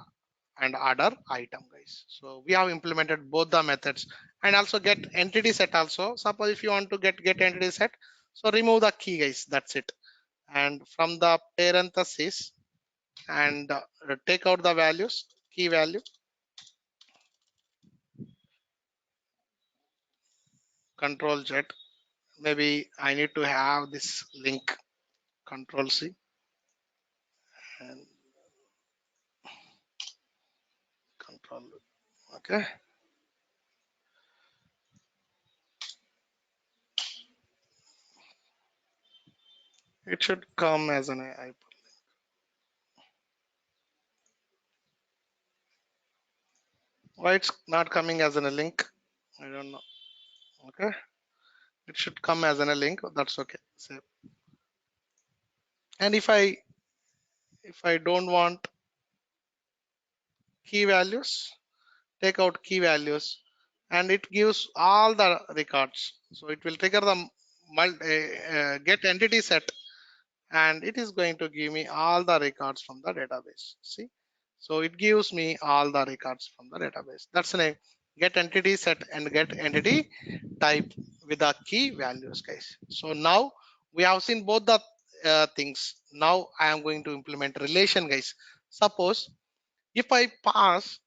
and order item, guys. So we have implemented both the methods, and also get entity set also. Suppose if you want to get entity set, So remove the key, guys. That's it. And from the parenthesis and take out the values, key value, Control Z. Maybe I need to have this link, Control C, and Control. Okay. It should come as an I. Why it's not coming as in a link? I don't know. Okay. It should come as in a link. That's okay. Save. And if I don't want key values, take out key values, and it gives all the records. So it will trigger the get entity set, and it is going to give me all the records from the database. See, so it gives me all the records from the database. That's a get entity set and get entity type with the key values, guys. So now we have seen both the things. Now I am going to implement relation, guys. Suppose if I pass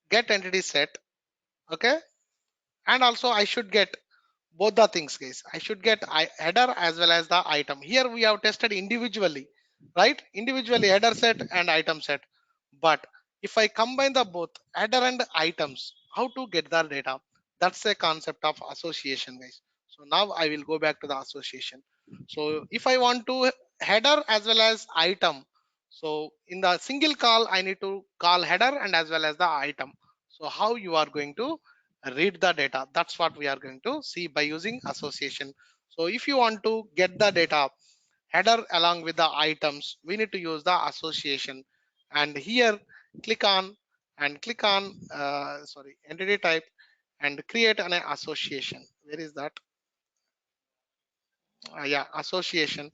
get entity set, okay, and also I should get both the things, guys. I should get header as well as the item. Here we have tested individually, right? Individually header set and item set. But if I combine the both header and items, how to get the data? That's a concept of association, guys. So now I will go back to the association. So if I want to header as well as item, so in the single call I need to call header and as well as the item. So how you are going to read the data? That's what we are going to see by using association. So if you want to get the data header along with the items, we need to use the association. And here click on entity type and create an association. Where is that? Yeah, association,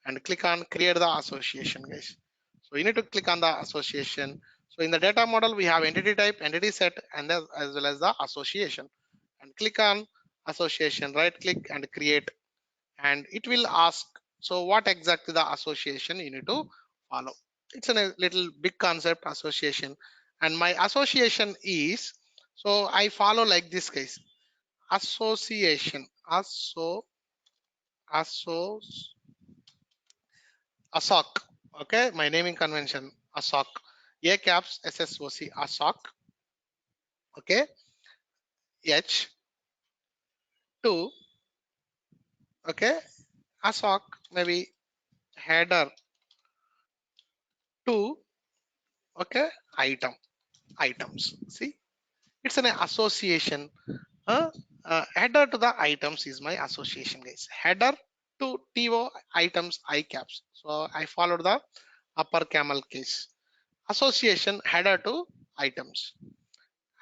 and click on create the association, guys. So you need to click on the association. So in the data model we have entity type, entity set, and as well as the association. And click on association, right click and create, and it will ask, so what exactly the association you need to follow. It's a little big concept, association. And my association is, so I follow like this, guys. Association, asso ASOC. Okay, my naming convention ASOC. A caps SSOC ASOC. Okay, H2. Okay, ASOC maybe header 2. Okay, items. See, it's an association. Header to the items is my association, guys. Header to TO items I caps. So I followed the upper camel case. Association header to items,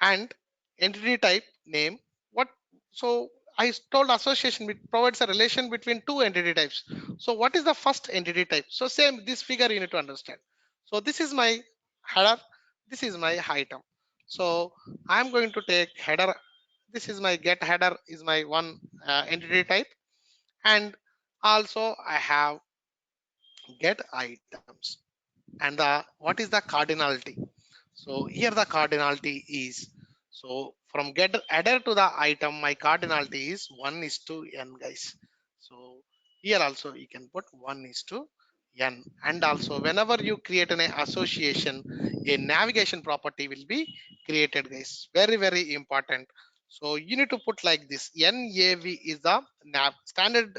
and entity type name. What? So I told association provides a relation between two entity types. So what is the first entity type? So same this figure you need to understand. So this is my header, this is my item. So I'm going to take header. This is my get header is my one entity type, and also I have get items. And the what is the cardinality? So here the cardinality is, so from get header to the item, my cardinality is 1:n, guys. So here also you can put 1:n. And also whenever you create an association, a navigation property will be created, guys. Very, very important. So you need to put like this. NAV is the standard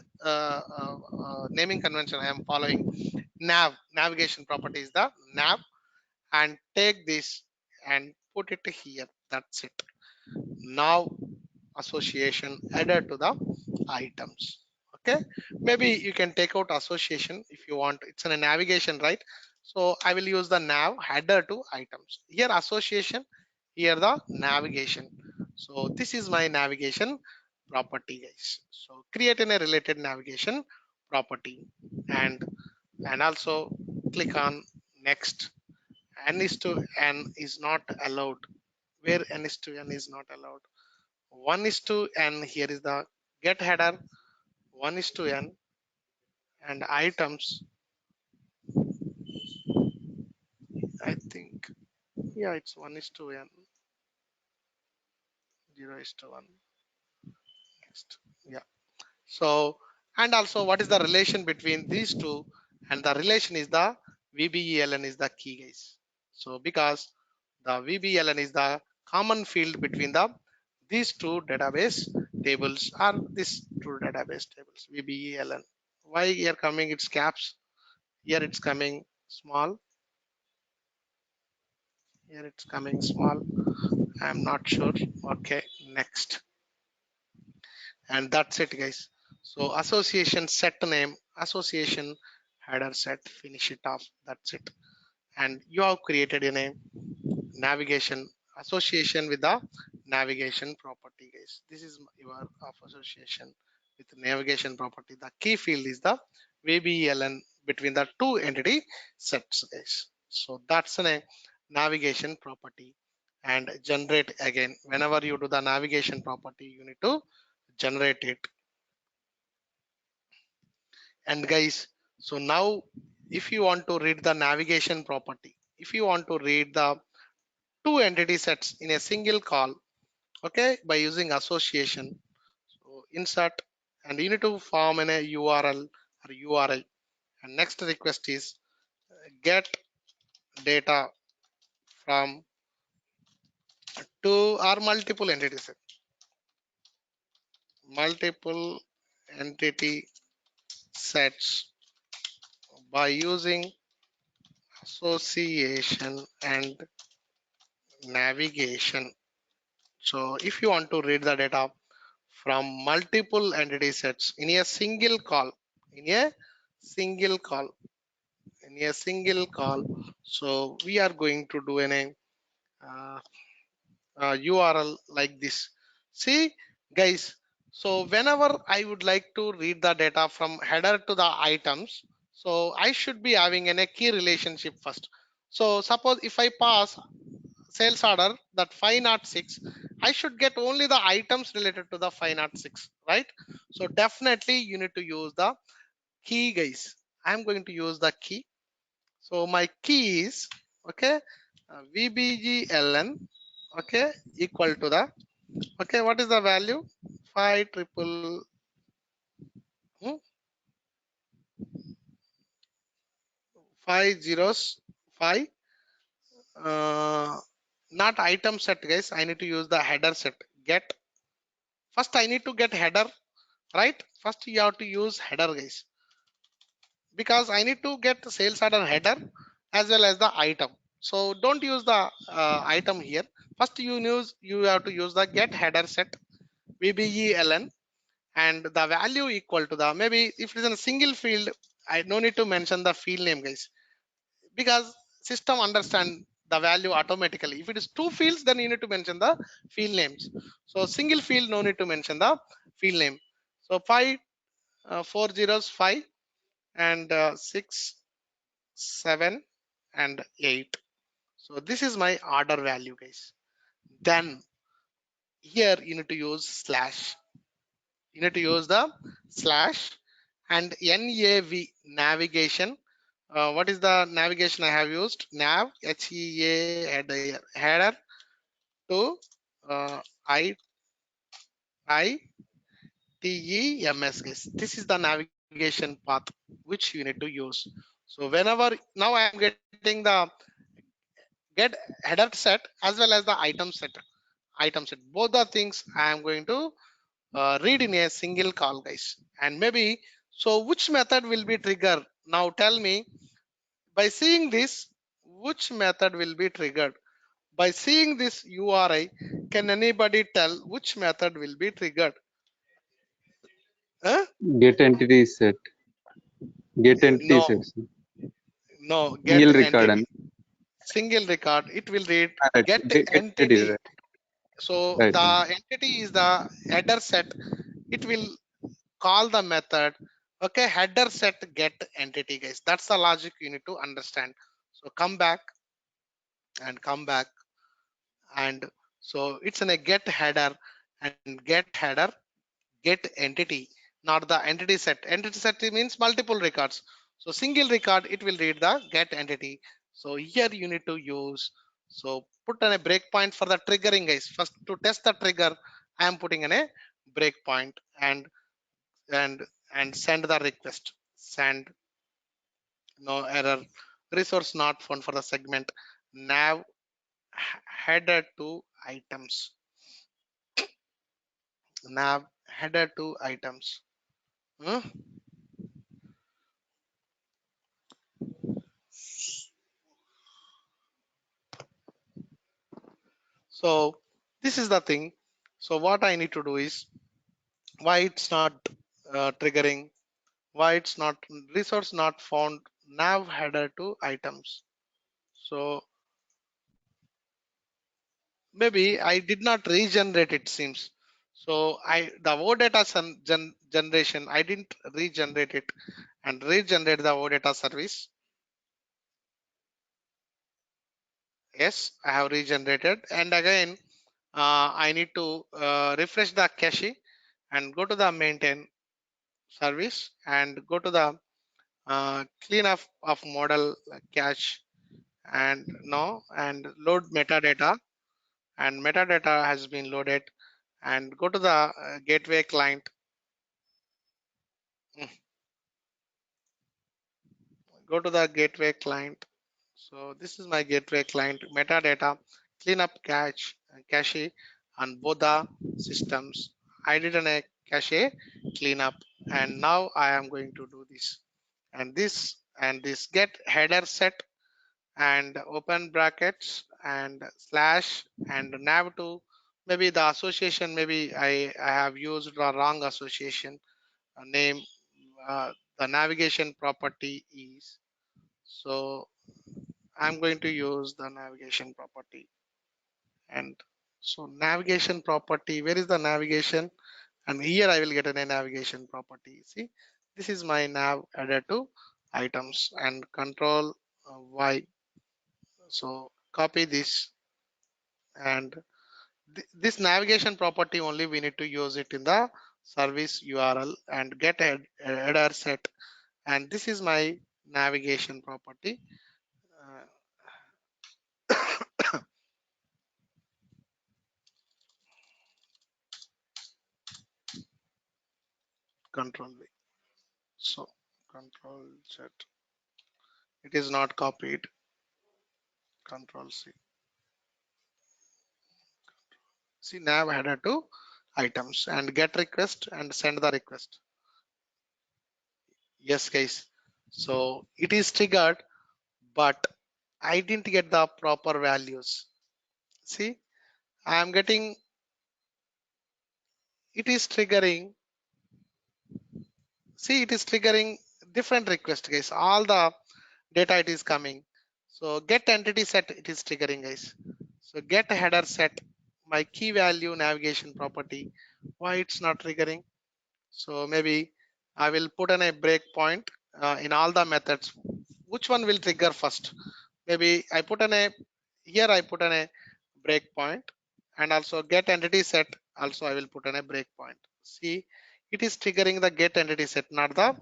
naming convention I am following. Navigation property is the nav, and take this and put it here. That's it. Now association added to the items. Okay, maybe you can take out association if you want. It's in a navigation, right? So I will use the nav header to items. Here association, here the navigation. So this is my navigation property, guys. So create in a related navigation property, and also click on next. N is to n is not allowed. Where n is to n is not allowed? 1:n. Here is the get header 1:n. and items. I think, yeah, it's 1:1, 0:1. Next, yeah. So, and also what is the relation between these two? And the relation is the VBELN is the key, guys. So because the VBELN is the common field between the these two database tables or these two database tables, VBELN. Why here coming it's caps? Here it's coming small. Here it's coming small. I'm not sure. Okay, next. And that's it, guys. So association set name, association header set, finish it off. That's it. And you have created a name, navigation association with the navigation property, guys. This is your of association with navigation property. The key field is the VBELN between the two entity sets, guys. So that's a navigation property. And generate again. Whenever you do the navigation property, you need to generate it. And guys, so now if you want to read the navigation property, if you want to read the two entity sets in a single call, okay, by using association, so insert, and you need to form in a URL or URI, and next request is get data from two or multiple entity set, multiple entity sets by using association and navigation. So if you want to read the data from multiple entity sets in a single call, in a single call, in a single call, so we are going to do an uh, URL like this. See, guys, so whenever I would like to read the data from header to the items, so I should be having a key relationship first. So suppose if I pass sales order that 506, I should get only the items related to the 506, right? So definitely you need to use the key, guys. I'm going to use the key. So my key is okay, VBGLN, okay, equal to the, okay, what is the value? 5 triple, 5 zeros 5, not item set, guys. I need to use the header set. Get, first I need to get header, right? First you have to use header, guys, because I need to get sales order header as well as the item. So don't use the item here. First you have to use the get header set VBELN, and the value equal to the, maybe if it is in a single field, I no need to mention the field name, guys, because system understand the value automatically. If it is two fields, then you need to mention the field names. So single field, no need to mention the field name. So 5 4 zeros 5 and 6 7 and 8. So this is my order value, guys. Then here you need to use slash, you need to use the slash and nav, navigation. What is the navigation I have used? Nav, HEA header to I TEMS, guys. This is the navigation path which you need to use. So whenever, now I am getting the get header set as well as the item set, both the things I am going to read in a single call, guys. And maybe, so which method will be triggered? Now tell me, by seeing this, which method will be triggered? By seeing this URI, can anybody tell which method will be triggered? Huh? Get entity set. Get entity No, sets. no, get Single record entity, and single record. It will read right. get Get entity, entity. right. So Right. the entity is the header set. It will call the method, okay, header set get entity, guys. That's the logic you need to understand. So come back and come back, and so it's in a get header and get header get entity. not the entity set. Entity set means multiple records. So single record, it will read the get entity. So here you need to use, so put in a breakpoint for the triggering, guys. First, to test the trigger, I am putting in a breakpoint and and send the request. Send, no error, resource not found for the segment, nav header to items, nav header to items. Hmm? So this is the thing. So what I need to do is, why it's not triggering, why it's not resource not found, nav header to items. So maybe I did not regenerate, it seems. So the OData generation, I didn't regenerate it and regenerate the OData service. Yes, I have regenerated, and again I need to refresh the cache and go to the maintain service and go to the cleanup of model cache and now and load metadata, and metadata has been loaded, and go to the gateway client. Mm, go to the gateway client. So this is my gateway client, metadata, cleanup cache on both the systems. I did a cache cleanup, and now I am going to do this and this get header set and open brackets and slash and nav to, maybe the association, maybe I have used the wrong association name. The navigation property is, so I'm going to use the navigation property. And so navigation property, where is the navigation? And here I will get a navigation property. See, this is my nav added to items and control Y. So copy this, and this navigation property only we need to use it in the service URL and get header set. And this is my navigation property. Control V. So control Z. It is not copied. Control C. See, nav header to items and get request and send the request. Yes, guys. So it is triggered, but I didn't get the proper values. See, I am getting, it is triggering. See, it is triggering different request, guys. All the data it is coming. So get entity set, it is triggering, guys. So get header set, my key value navigation property. Why it's not triggering? So maybe I will put in a breakpoint in all the methods. Which one will trigger first? Maybe I put in a, here I put in a breakpoint, and also get entity set. Also I will put in a breakpoint. See, it is triggering the get entity set, not the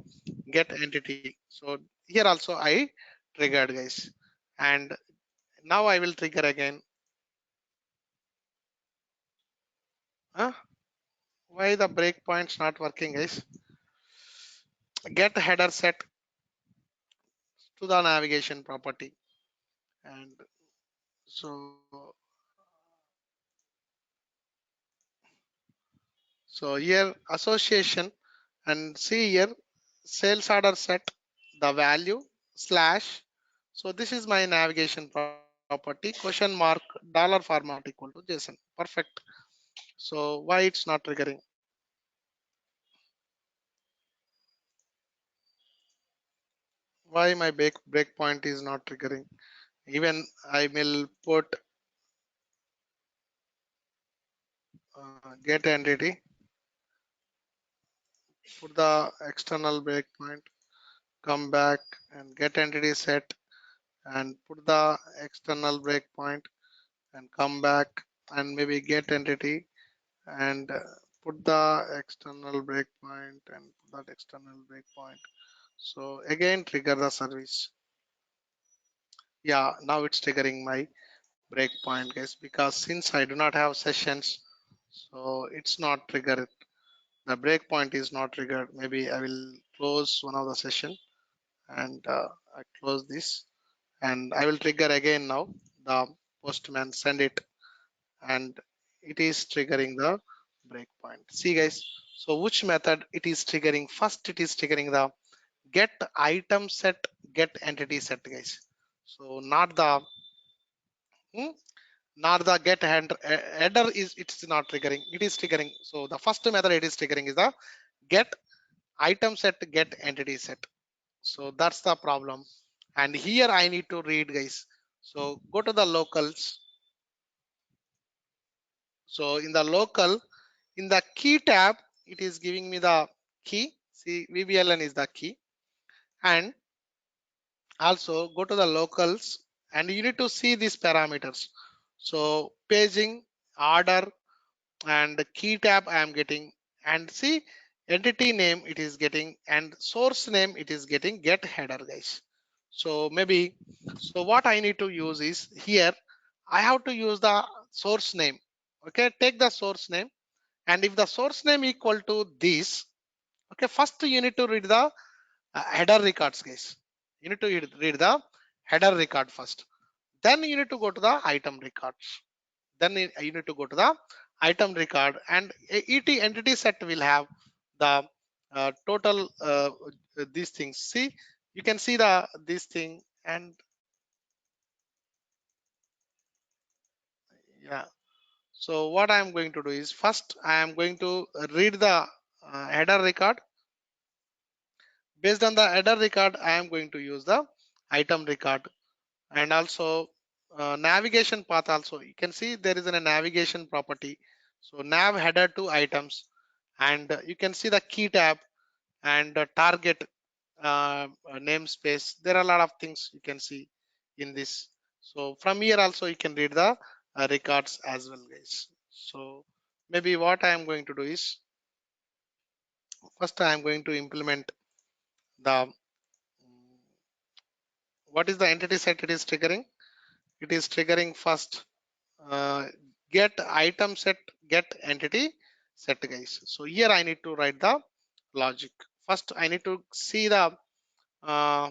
get entity. So here also I triggered, guys. And now I will trigger again. Huh? Why the breakpoints not working, guys? Get header set to the navigation property. And so here association, and see here sales order set, the value slash. So this is my navigation property, question mark dollar format equal to JSON. Perfect. So why it's not triggering? Why my breakpoint is not triggering? Even I will put get entity, put the external breakpoint, come back and get entity set and put the external breakpoint and come back and maybe get entity and put the external breakpoint and put that external breakpoint. So again trigger the service. Yeah, now it's triggering my breakpoint, guys, because since I do not have sessions, so it's not triggered. The breakpoint is not triggered. Maybe I will close one of the session and I close this and I will trigger again now the postman send it and it is triggering the breakpoint. See guys, so which method it is triggering? First it is triggering the get item set, get entity set, guys. So not the hmm, not the get header is it's not triggering, it is triggering. So the first method it is triggering is the get item set, get entity set. So that's the problem. And here I need to read, guys. So go to the locals. So in the local, in the key tab, it is giving me the key. See, VBLN is the key. And also go to the locals and you need to see these parameters. So paging, order, and key tab I am getting, and see entity name it is getting, and source name it is getting get header, guys. So maybe, so what I need to use is here I have to use the source name. Okay, take the source name, and if the source name equal to this, okay, first you need to read the header records, guys. You need to read the header record first, then you need to go to the item records, then you need to go to the item record, and ET entity set will have the total these things. See, you can see the this thing, and yeah. So what I am going to do is first I am going to read the header record. Based on the header record, I am going to use the item record, and also navigation path. Also, you can see there is a navigation property. So nav header to items, and you can see the key tab and target namespace. There are a lot of things you can see in this. So from here also you can read the records as well, guys. So maybe what I am going to do is first I am going to implement the what is the entity set it is triggering. It is triggering first uh, get item set, get entity set, guys. So here I need to write the logic. First I need to see the uh,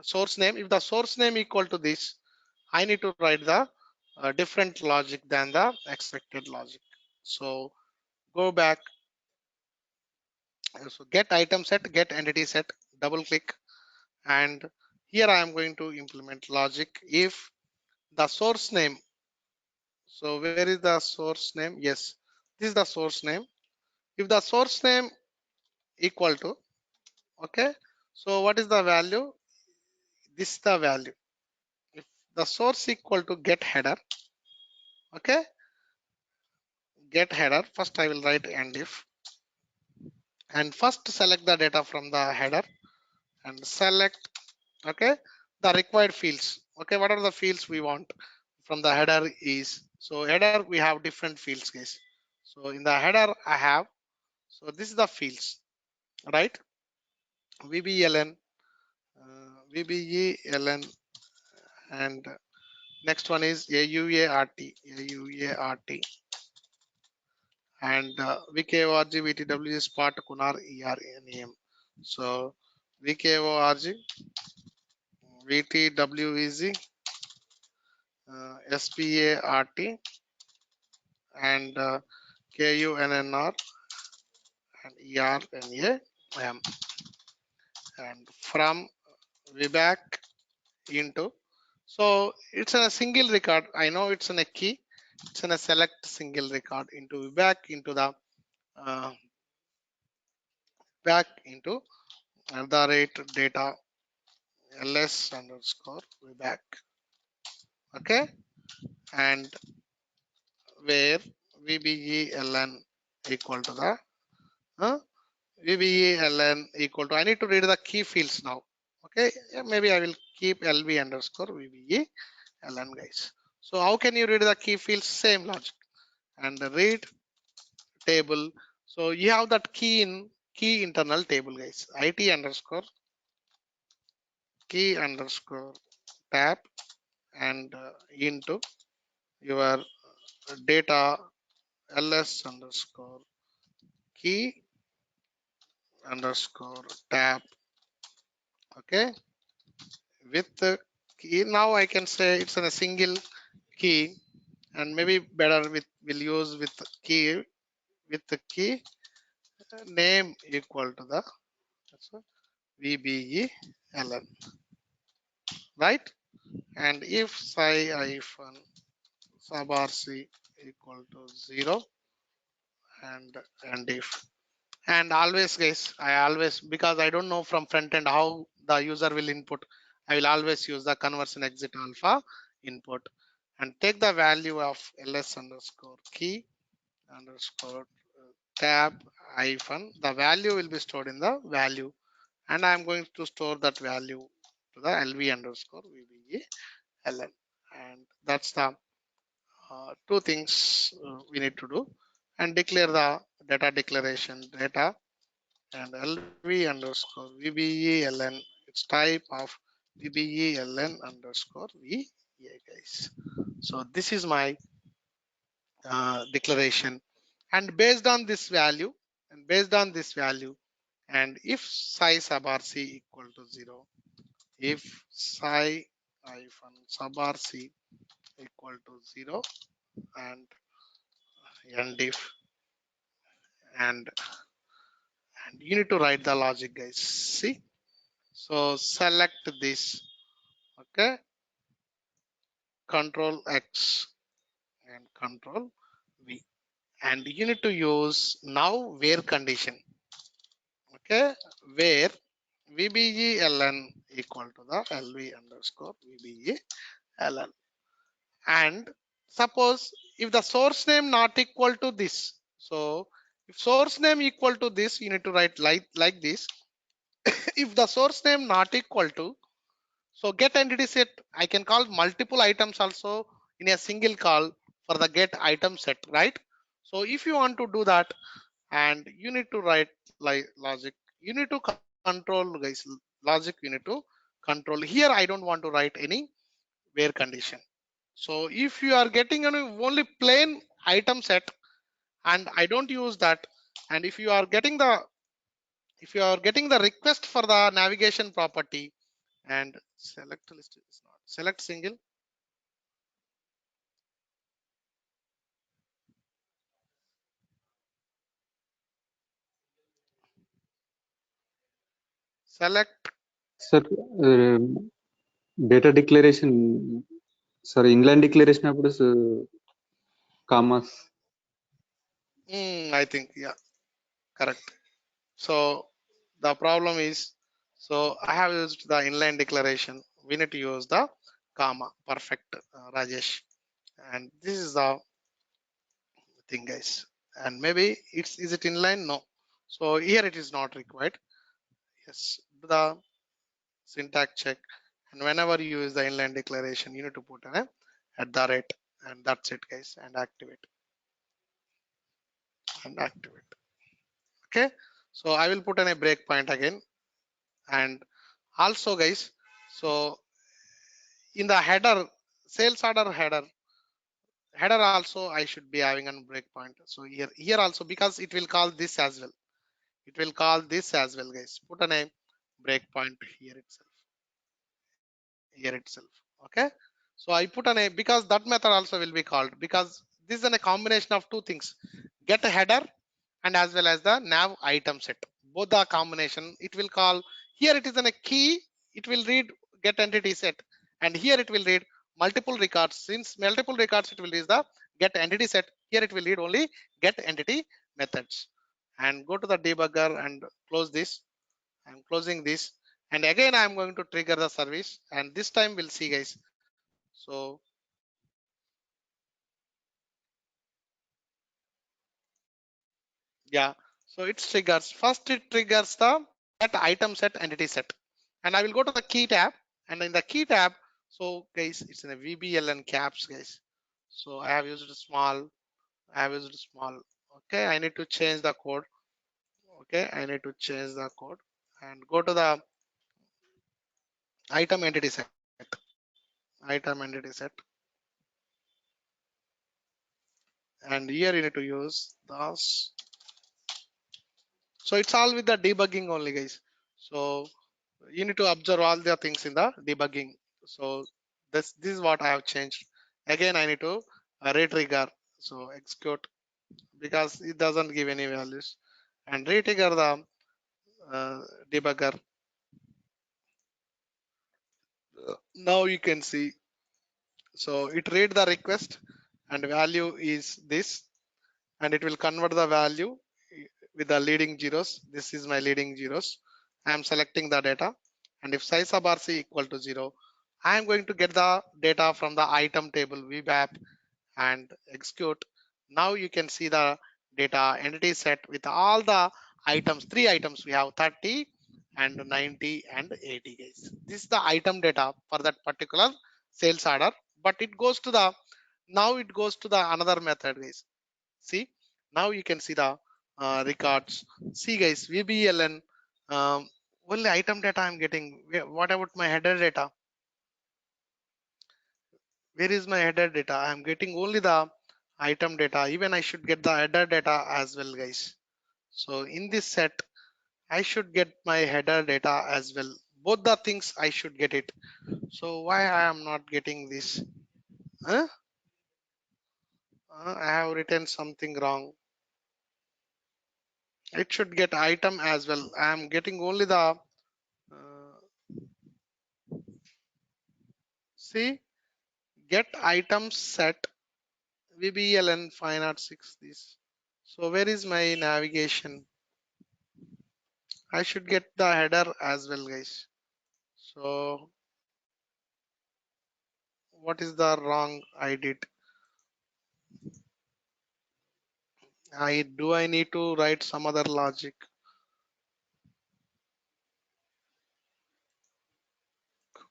source name. If the source name equal to this, I need to write the different logic than the expected logic. So go back. So get item set, get entity set, double click, and here I am going to implement logic if the source name. So where is the source name? Yes, this is the source name. If the source name equal to, okay, so what is the value? This is the value. If the source equal to get header, okay, get header, first I will write end if, and first select the data from the header and select, okay, the required fields. Okay, what are the fields we want from the header is, so header we have different fields, guys. So in the header I have, so this is the fields, right? VBLN, VBELN, and next one is AUART, AUART, and VKORG, VTW, Spot, Kunar, ERNAM. So VKORG, VTWEZ, SPART, and KUNNR, and ERNAM. And from VBAC into, so it's in a single record. I know it's in a key. It's in a select single record into back into the back into the rate data ls underscore back. Okay, and where VBELN equal to the VBELN equal to, I need to read the key fields now. Okay, yeah, maybe I will keep LB underscore VBELN, guys. So how can you read the key fields? Same logic, and read table. So you have that key internal table, guys. IT underscore key underscore tab and into your data ls underscore key underscore tab. Okay, with the key now I can say it's in a single key, and maybe better with we'll use with the key name equal to the VBELN, right? And if psi hyphen sub rc equal to 0, and if, and always guys, I always, because I don't know from front end how the user will input, I will always use the conversion exit alpha input and take the value of ls underscore key underscore tab hyphen, the value will be stored in the value, and I'm going to store that value to the lv underscore vbe and that's the two things we need to do, and declare the data declaration data and lv underscore vbeln, it's type of vbeln underscore va, guys. So this is my declaration, and based on this value, and if psi sub rc equal to 0, if psi hyphen sub rc equal to 0, and if, and you need to write the logic, guys. See, so select this, okay, control x and control v, and you need to use now where condition, okay, where vbeln equal to the lv underscore vbeln, and suppose if the source name not equal to this, so if source name equal to this, you need to write like this. If the source name not equal to, so get entity set, I can call multiple items also in a single call for the get item set, right? So if you want to do that, and you need to write like logic, you need to control, guys, logic you need to control here. I don't want to write any where condition. So if you are getting only plain item set, and I don't use that, and if you are getting the, request for the navigation property, and select list is not select single, select, Sir, data declaration, sorry, inline declaration అప్పుడు commas. I think, yeah, correct. So the problem is, so I have used the inline declaration, we need to use the comma, perfect, Rajesh, and this is the thing, guys. And maybe it's, is it inline? No. So here it is not required. Yes, do the syntax check, and whenever you use the inline declaration, you need to put an at the rate, and that's it, guys, and activate, okay. So I will put in a breakpoint again, and also, guys, so in the header, sales order header also I should be having a breakpoint. So here also, because it will call this as well, guys, put a name breakpoint here itself, okay. So I put an a, because that method also will be called, because this is a combination of two things, get a header and as well as the nav item set, both the combination it will call. Here it is in a key, it will read get entity set, and here it will read multiple records. Since multiple records, it will read the get entity set, here it will read only get entity methods. And go to the debugger and close this. I'm closing this, and again I'm going to trigger the service, and this time we'll see, guys. So yeah, so it triggers, first it triggers the get item set entity set, and I will go to the key tab, and in the key tab, so guys, it's in a VBLN caps, guys. So I have used small, Okay, I need to change the code. Okay, I need to change the code and go to the item entity set. Item entity set. And here you need to use this. So it's all with the debugging only, guys. So you need to observe all the things in the debugging. So this is what I have changed. Again, I need to retrigger. So execute because it doesn't give any values and retrigger the debugger. Now you can see. So it read the request and value is this and it will convert the value with the leading zeros. This is my leading zeros. I am selecting the data and if size of RC equal to 0, I am going to get the data from the item table VBAP and execute. Now you can see the data entity set with all the items, 3 items we have 30 and 90 and 80 guys. This is the item data for that particular sales order, but it goes to the, now it goes to the another method guys. See, now you can see the records. See guys, VBLN, only item data I'm getting. What about my header data? Where is my header data? I'm getting only the item data. Even I should get the header data as well guys. So in this set, I should get my header data as well. Both the things I should get it. So why I am not getting this? Huh? I have written something wrong. It should get item as well. I am getting only the see get item set VBLN 506 this. So where is my navigation? I should get the header as well guys. So what is the wrong I did? I need to write some other logic.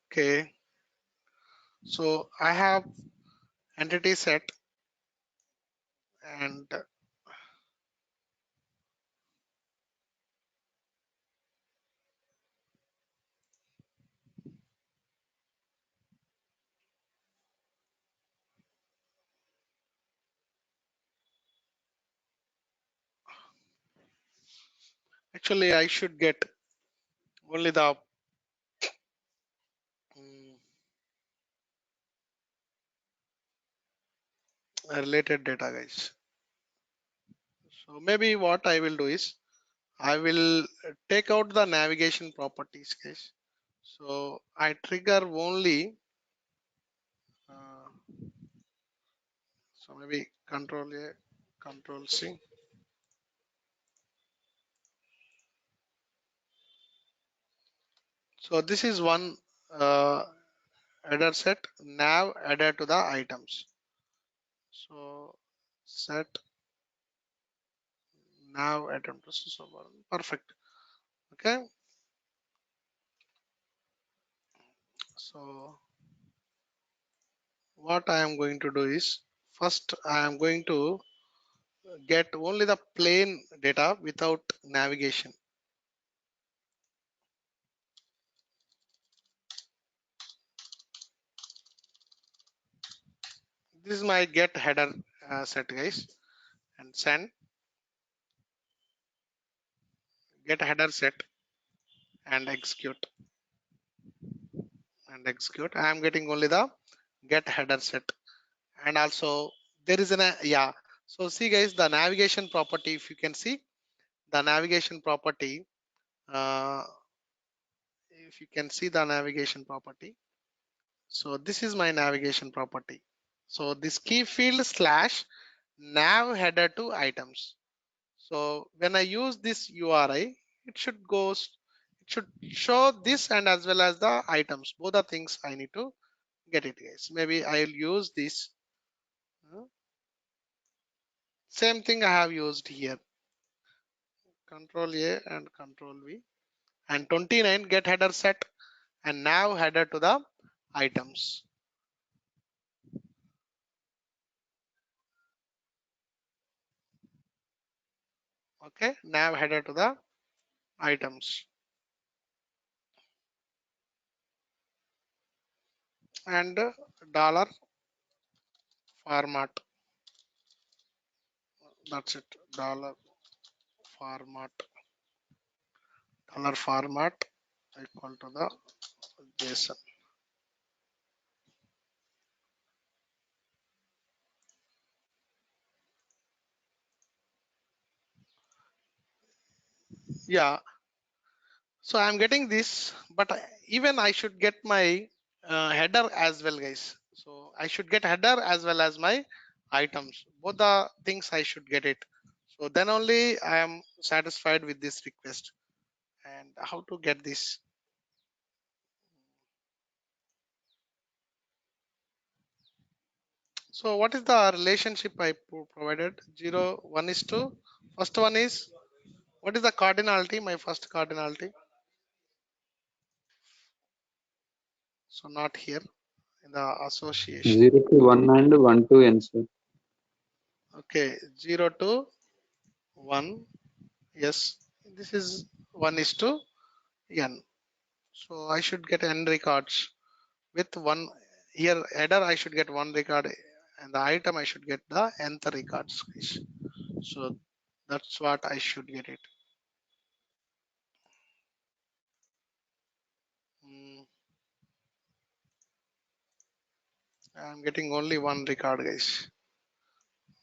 Okay. So I have entity set and actually I should get only the related data guys. So maybe what I will do is I will take out the navigation properties guys. So I trigger only so maybe control A, control C. So this is one header set nav added to the items. So set nav item process over. Perfect. Okay. So what I am going to do is first I am going to get only the plain data without navigation. This is my get header set guys and send get header set and execute and execute. I am getting only the get header set and also there is an yeah. So see guys the navigation property, if you can see the navigation property, uh, if you can see the navigation property. So this is my navigation property. So this key field slash nav header to items. So when I use this URI, it should it should show this and as well as the items. Both the things I need to get it guys. Maybe I'll use this. Same thing I have used here. Control A and Control V. And 29 get header set and nav header to the items. Okay, nav header to the items, and dollar format. That's it. Format format equal to the JSON. Yeah, so I'm getting this, but even I should get my header as well, guys. So I should get header as well as my items. Both the things I should get it. So then only I am satisfied with this request. And how to get this? So what is the relationship I provided? 0, 1 is to, first one is, what is the cardinality? My first cardinality. So not here in the association. 0 to 1 and 1 to n, sir. Okay, 0 to 1. Yes, this is 1 is to n. So I should get n records with one. Here header I should get one record, and the item I should get the nth records. So that's what I should get it. I'm getting only one record, guys.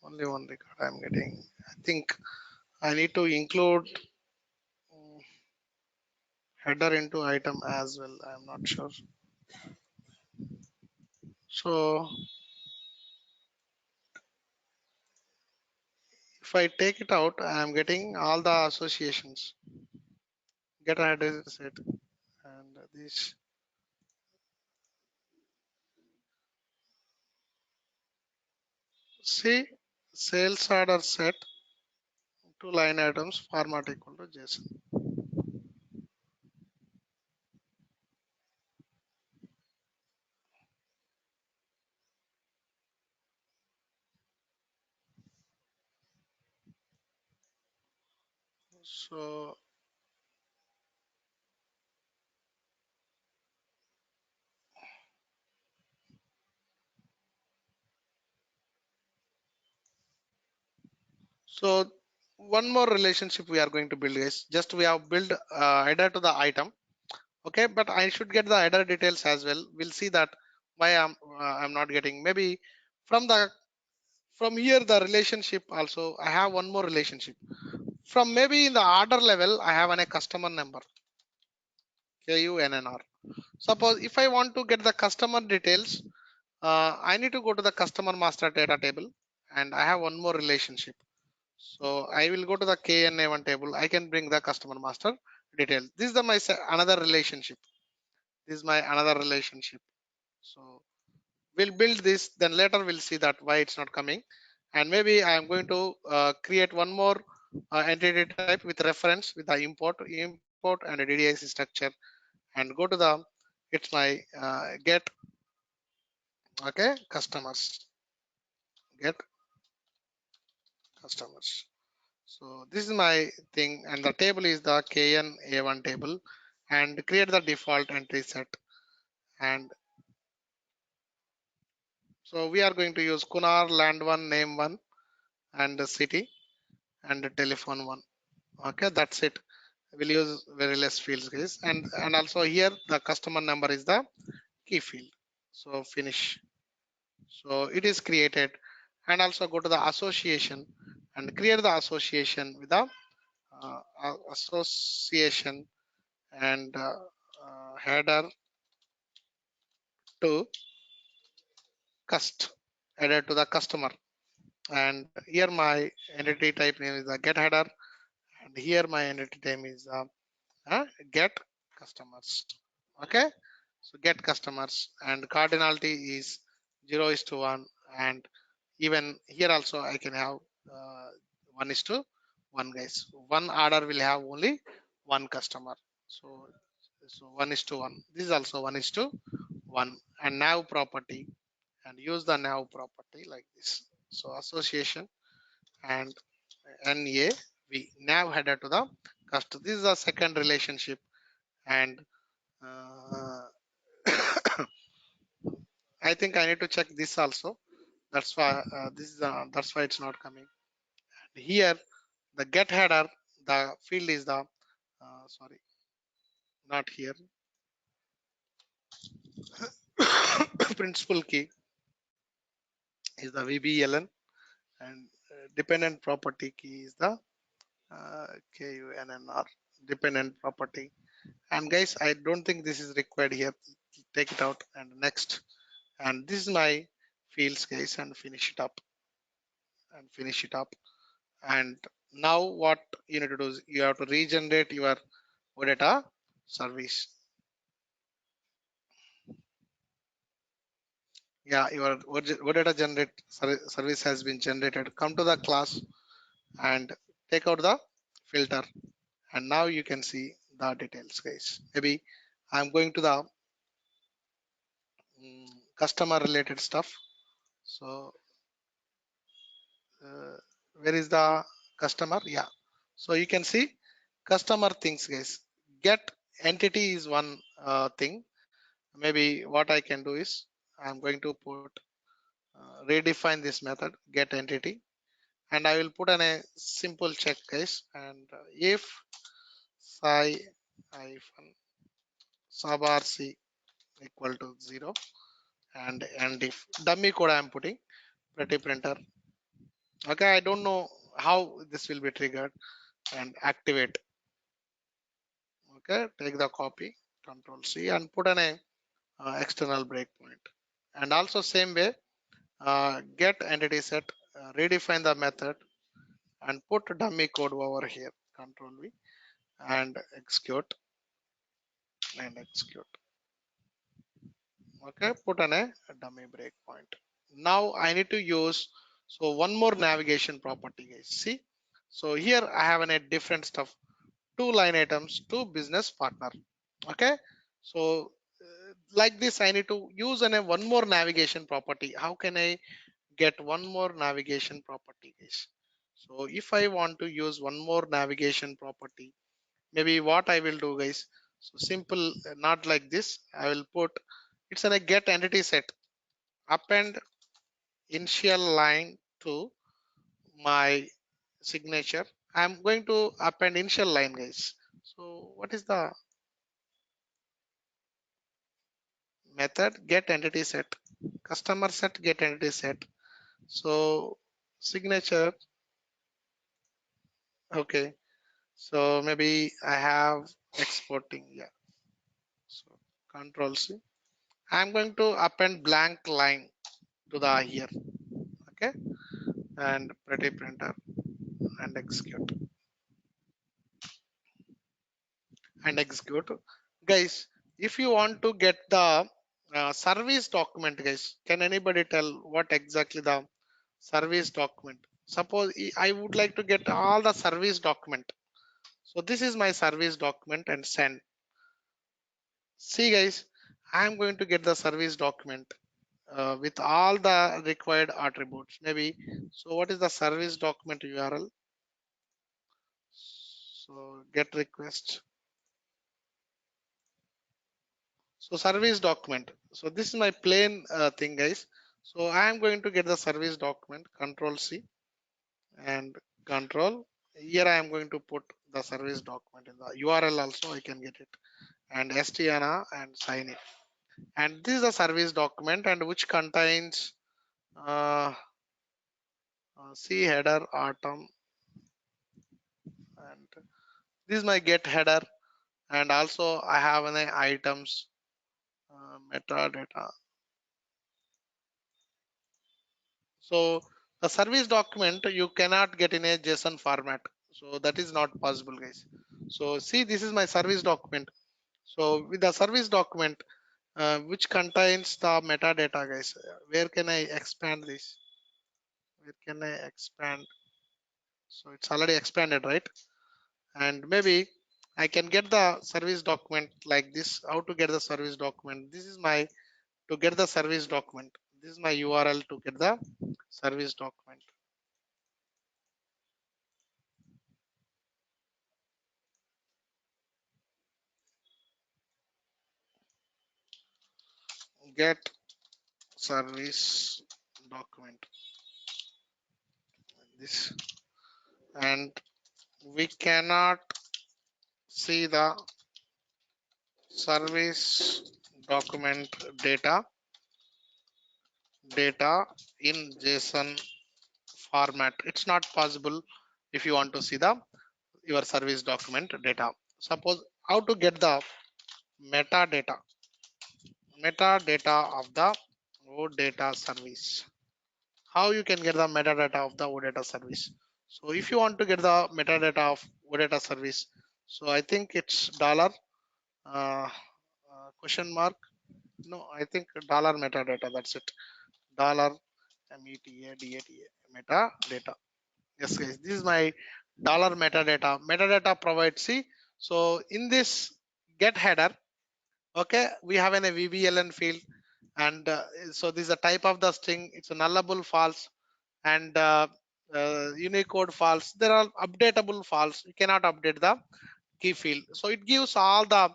Only one record I'm getting. I think I need to include header into item as well. I'm not sure. So if I take it out, I'm getting all the associations. Get a header set, and this. See, sales order set to line items format equal to JSON. So so one more relationship we are going to build, guys. Just we have built header to the item. Okay, but I should get the header details as well. We'll see that why I'm not getting. Maybe from here the relationship also I have one more relationship. From maybe in the order level I have a customer number, KUNNR. Suppose if I want to get the customer details, I need to go to the customer master data table, and I have one more relationship. So I will go to the KNA1 table. I can bring the customer master details. This is my another relationship. This is my another relationship. So we'll build this, then later we'll see that why it's not coming. And maybe I'm going to create one more entity type with reference with the import and a DDIC structure, and go to the, it's my get, okay, get customers. So this is my thing, and the table is the KNA1 table, and create the default entry set. And so we are going to use Kunar, land 1, name 1, and the city, and the telephone 1. Okay, that's it. We'll use very less fields, guys. And also here the customer number is the key field. So finish. So it is created. And also go to the association and create the association with the association, and header to header to the customer. And here my entity type name is the get header, and here my entity name is get customers. Okay, so get customers, and cardinality is 0 is to 1, and even here also I can have 1 is to 1, guys. One order will have only one customer. So 1 is to 1. This is also 1 is to 1. And now property, and use the now property like this. So association and NA V. Nav header to the customer. This is the second relationship, and uh, I think I need to check this also. That's why this is that's why it's not coming. Here, the get header, the field is the sorry, not here. Principal key is the VBLN, and dependent property key is the KUNNR, dependent property. And guys, I don't think this is required here. Take it out and next. And this is my fields, guys, and finish it up and finish it up. And now what you need to do is you have to regenerate your OData service. Yeah, your OData generate service has been generated. Come to the class and take out the filter, and now you can see the details, guys. Maybe I'm going to the customer related stuff. So uh, where is the customer? Yeah, so you can see customer things, guys. Get entity is one thing. Maybe what I can do is I'm going to put redefine this method get entity, and I will put in a simple check, guys. And if psi hyphen sub rc equal to 0, and if dummy code I'm putting pretty printer. Okay, I don't know how this will be triggered and activate. Okay, take the copy, control C, and put in a external breakpoint. And also same way, get entity set, redefine the method, and put dummy code over here, control V, and execute and execute. Okay, put in a dummy breakpoint. Now I need to use so one more navigation property, guys. See, so here I have a different stuff, two line items, two business partner. Okay, so like this I need to use one more navigation property. How can I get one more navigation property, guys? So if I want to use one more navigation property, maybe what I will do, guys, so simple, not like this. I will put it's in a get entity set, append initial line to my signature. I'm going to append initial line, guys. So what is the method? Get entity set, customer set, get entity set. So signature. Okay, so maybe I have exporting. Yeah, so control C. I'm going to append blank line to the here. Okay, and pretty printer and execute and execute, guys. If you want to get the service document, guys, can anybody tell what exactly the service document? Suppose I would like to get all the service document. So this is my service document and send. See, guys, I'm going to get the service document with all the required attributes. Maybe so. What is the service document URL? So get request. So service document. So this is my plain thing, guys. So I am going to get the service document. Control C and control. Here I am going to put the service document in the URL also. I can get it and STNA and sign it. And this is the service document and which contains uh, C header atom, and this is my get header, and also I have an items metadata. So the service document you cannot get in a JSON format. So that is not possible, guys. So see, this is my service document. So with the service document, which contains the metadata, guys, where can I expand this? Where can I expand? So it's already expanded, right? And maybe I can get the service document like this. How to get the service document? This is my to get the service document. This is my URL to get the service document. get service document this, and we cannot see the service document data in JSON format. It's not possible if you want to see the your service document data. Suppose how to get the metadata of the OData service. How you can get the metadata of the OData service? So if you want to get the metadata of OData service, so I think it's dollar question mark. No, I think dollar metadata. That's it. Dollar metadata metadata. Yes, guys. This is my dollar metadata. Metadata provides. See, so in this get header, okay, we have a VBLN field, and so this is a type of the string. It's a nullable false, and Unicode false. There are updatable false. You cannot update the key field, so it gives all the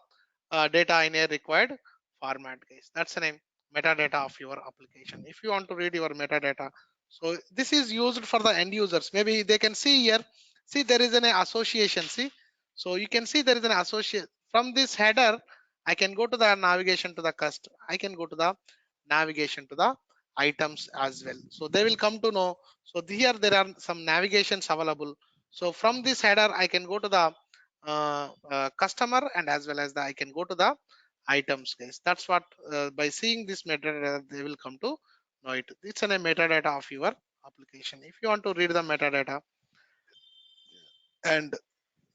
data in a required format, guys. That's the name metadata of your application. If you want to read your metadata, so this is used for the end users. Maybe they can see here. See, there is an association. See, so you can see there is an associate from this header. I can go to the navigation to the cust. I can go to the navigation to the items as well. So they will come to know. So here there are some navigations available. So from this header, I can go to the customer, and as well as I can go to the items, guys. That's what by seeing this metadata they will come to know it. It's a metadata of your application. If you want to read the metadata, and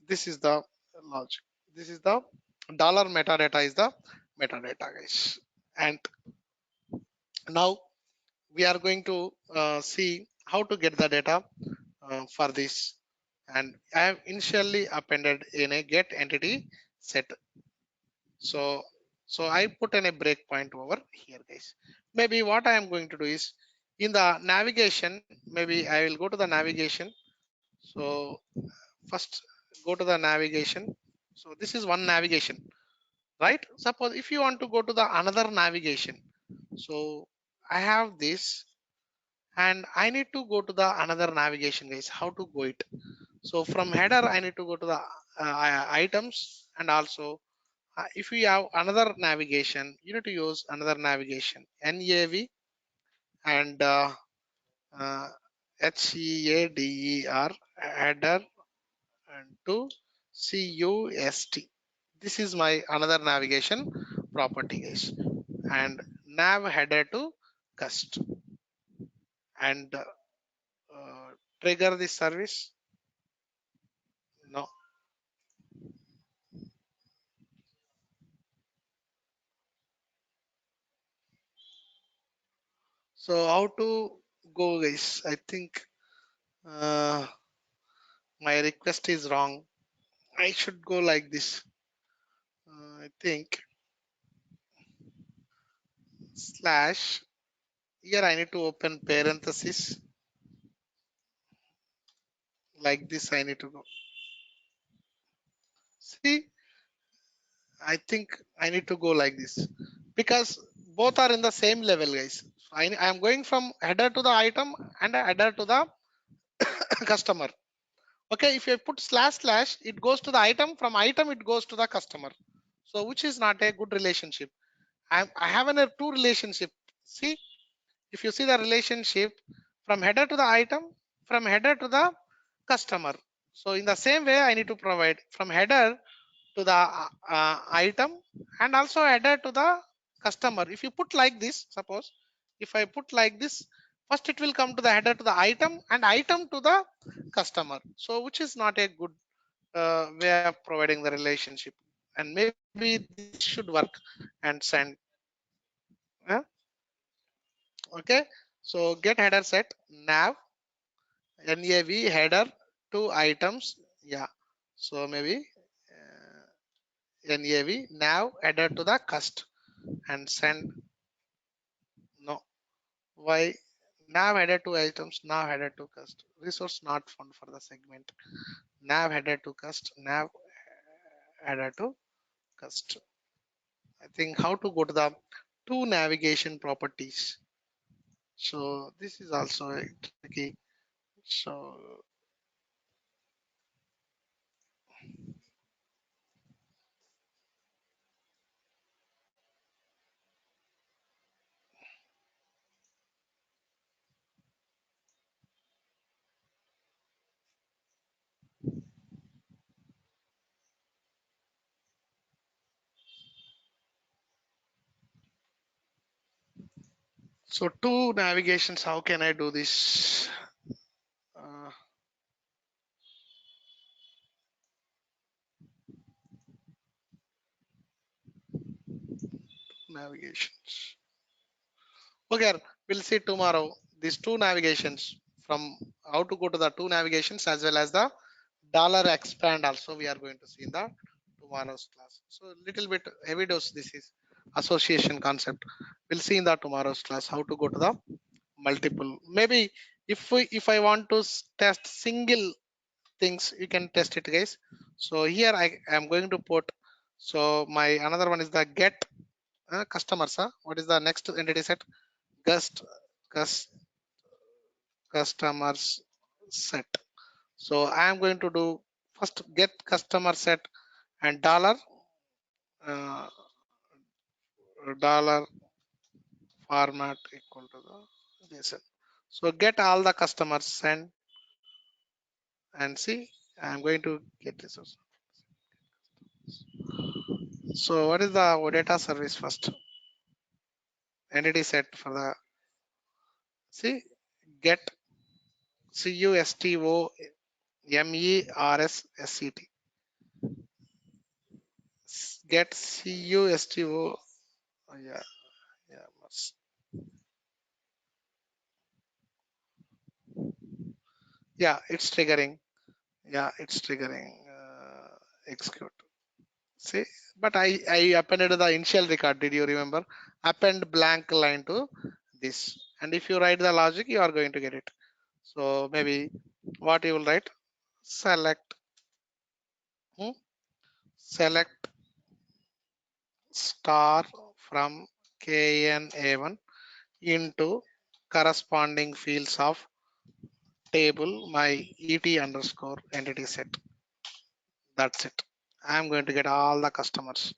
this is the logic. This is the dollar metadata is the metadata, guys. And now we are going to see how to get the data for this. And I have initially appended in a get entity set. So I put in a breakpoint over here, guys. Maybe what I am going to do is in the navigation, maybe I will go to the navigation. So first go to the navigation. So this is one navigation, right? Suppose if you want to go to the another navigation, so I have this, and I need to go to the another navigation, guys. How to go it? So from header, I need to go to the items, and also if you have another navigation, you need to use another navigation, NAV and uh, HEADER header and to CUST. This is my another navigation property, guys. And nav header to cust, and trigger this service. No. So how to go, guys? I think uh, my request is wrong. I should go like this. I think slash. Here I need to open parenthesis like this. I need to go. See, I think I need to go like this because both are in the same level, guys. I am going from header to the item and header to the customer. Okay, if you put slash slash, it goes to the item. From item, it goes to the customer. So which is not a good relationship. I have a two relationship. See, if you see the relationship from header to the item, from header to the customer. So in the same way, I need to provide from header to the item and also header to the customer. If you put like this, suppose if I put like this, first it will come to the header to the item and item to the customer. So which is not a good way of providing the relationship. And maybe this should work and send. Okay, so get header set nav nav header to items. Yeah, so maybe nav nav header to the cust and send. No, why nav header to items, nav header to cust, resource not found for the segment, nav header to cust, nav header to cust. I think how to go to the two navigation properties. So this is also a tricky. So two navigations. How can I do this? Uh, navigations. Okay, we'll see tomorrow these two navigations from how to go to the two navigations as well as the dollar expand also we are going to see in the tomorrow's class. So little bit heavy dose this is association concept. We'll see in the tomorrow's class how to go to the multiple. Maybe if I want to test single things you can test it guys. So here I am going to put so my another one is the get customers. What is the next entity set? Gust cus, customers set. So I am going to do first get customer set and uh, dollar format equal to the JSON. So get all the customers and see I'm going to get this also. So what is the OData service first? Entity set for the see get CUSTOMERSSET get CUSTO yeah yeah yeah it's triggering it's triggering execute see but I appended the initial record did you remember append blank line to this and if you write the logic you are going to get it so maybe what you will write select select star from KNA1 into corresponding fields of table my ET underscore entity set. That's it. I'm going to get all the customers,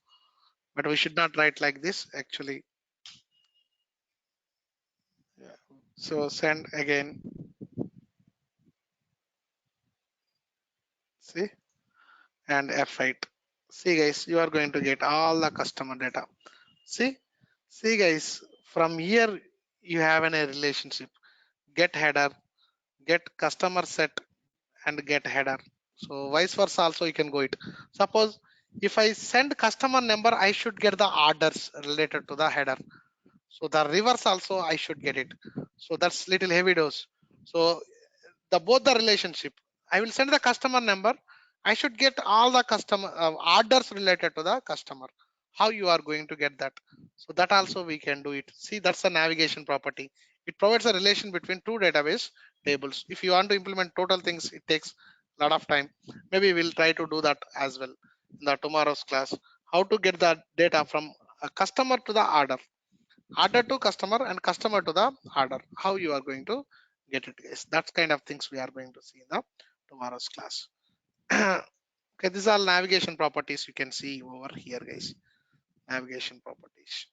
but we should not write like this actually. Yeah. So send again. See and F8. See guys, you are going to get all the customer data. See, see guys, from here you have a relationship. Get header, get customer set, and get header. So vice versa also you can go it. Suppose if I send customer number, I should get the orders related to the header. So the reverse also I should get it. So that's little heavy dose. So the both the relationship. I will send the customer number. I should get all the customer orders related to the customer. How you are going to get that? So that also we can do it. See, that's a navigation property. It provides a relation between two database tables. If you want to implement total things, it takes a lot of time. Maybe we'll try to do that as well in the tomorrow's class. How to get the data from a customer to the order to customer and customer to the order. How you are going to get it is that kind of things we are going to see in the tomorrow's class. Okay, these are navigation properties you can see over here guys, navigation properties.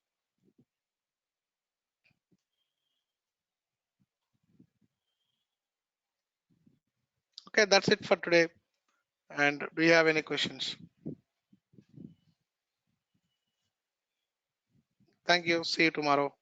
Okay, that's it for today, and do you have any questions? Thank you, see you tomorrow.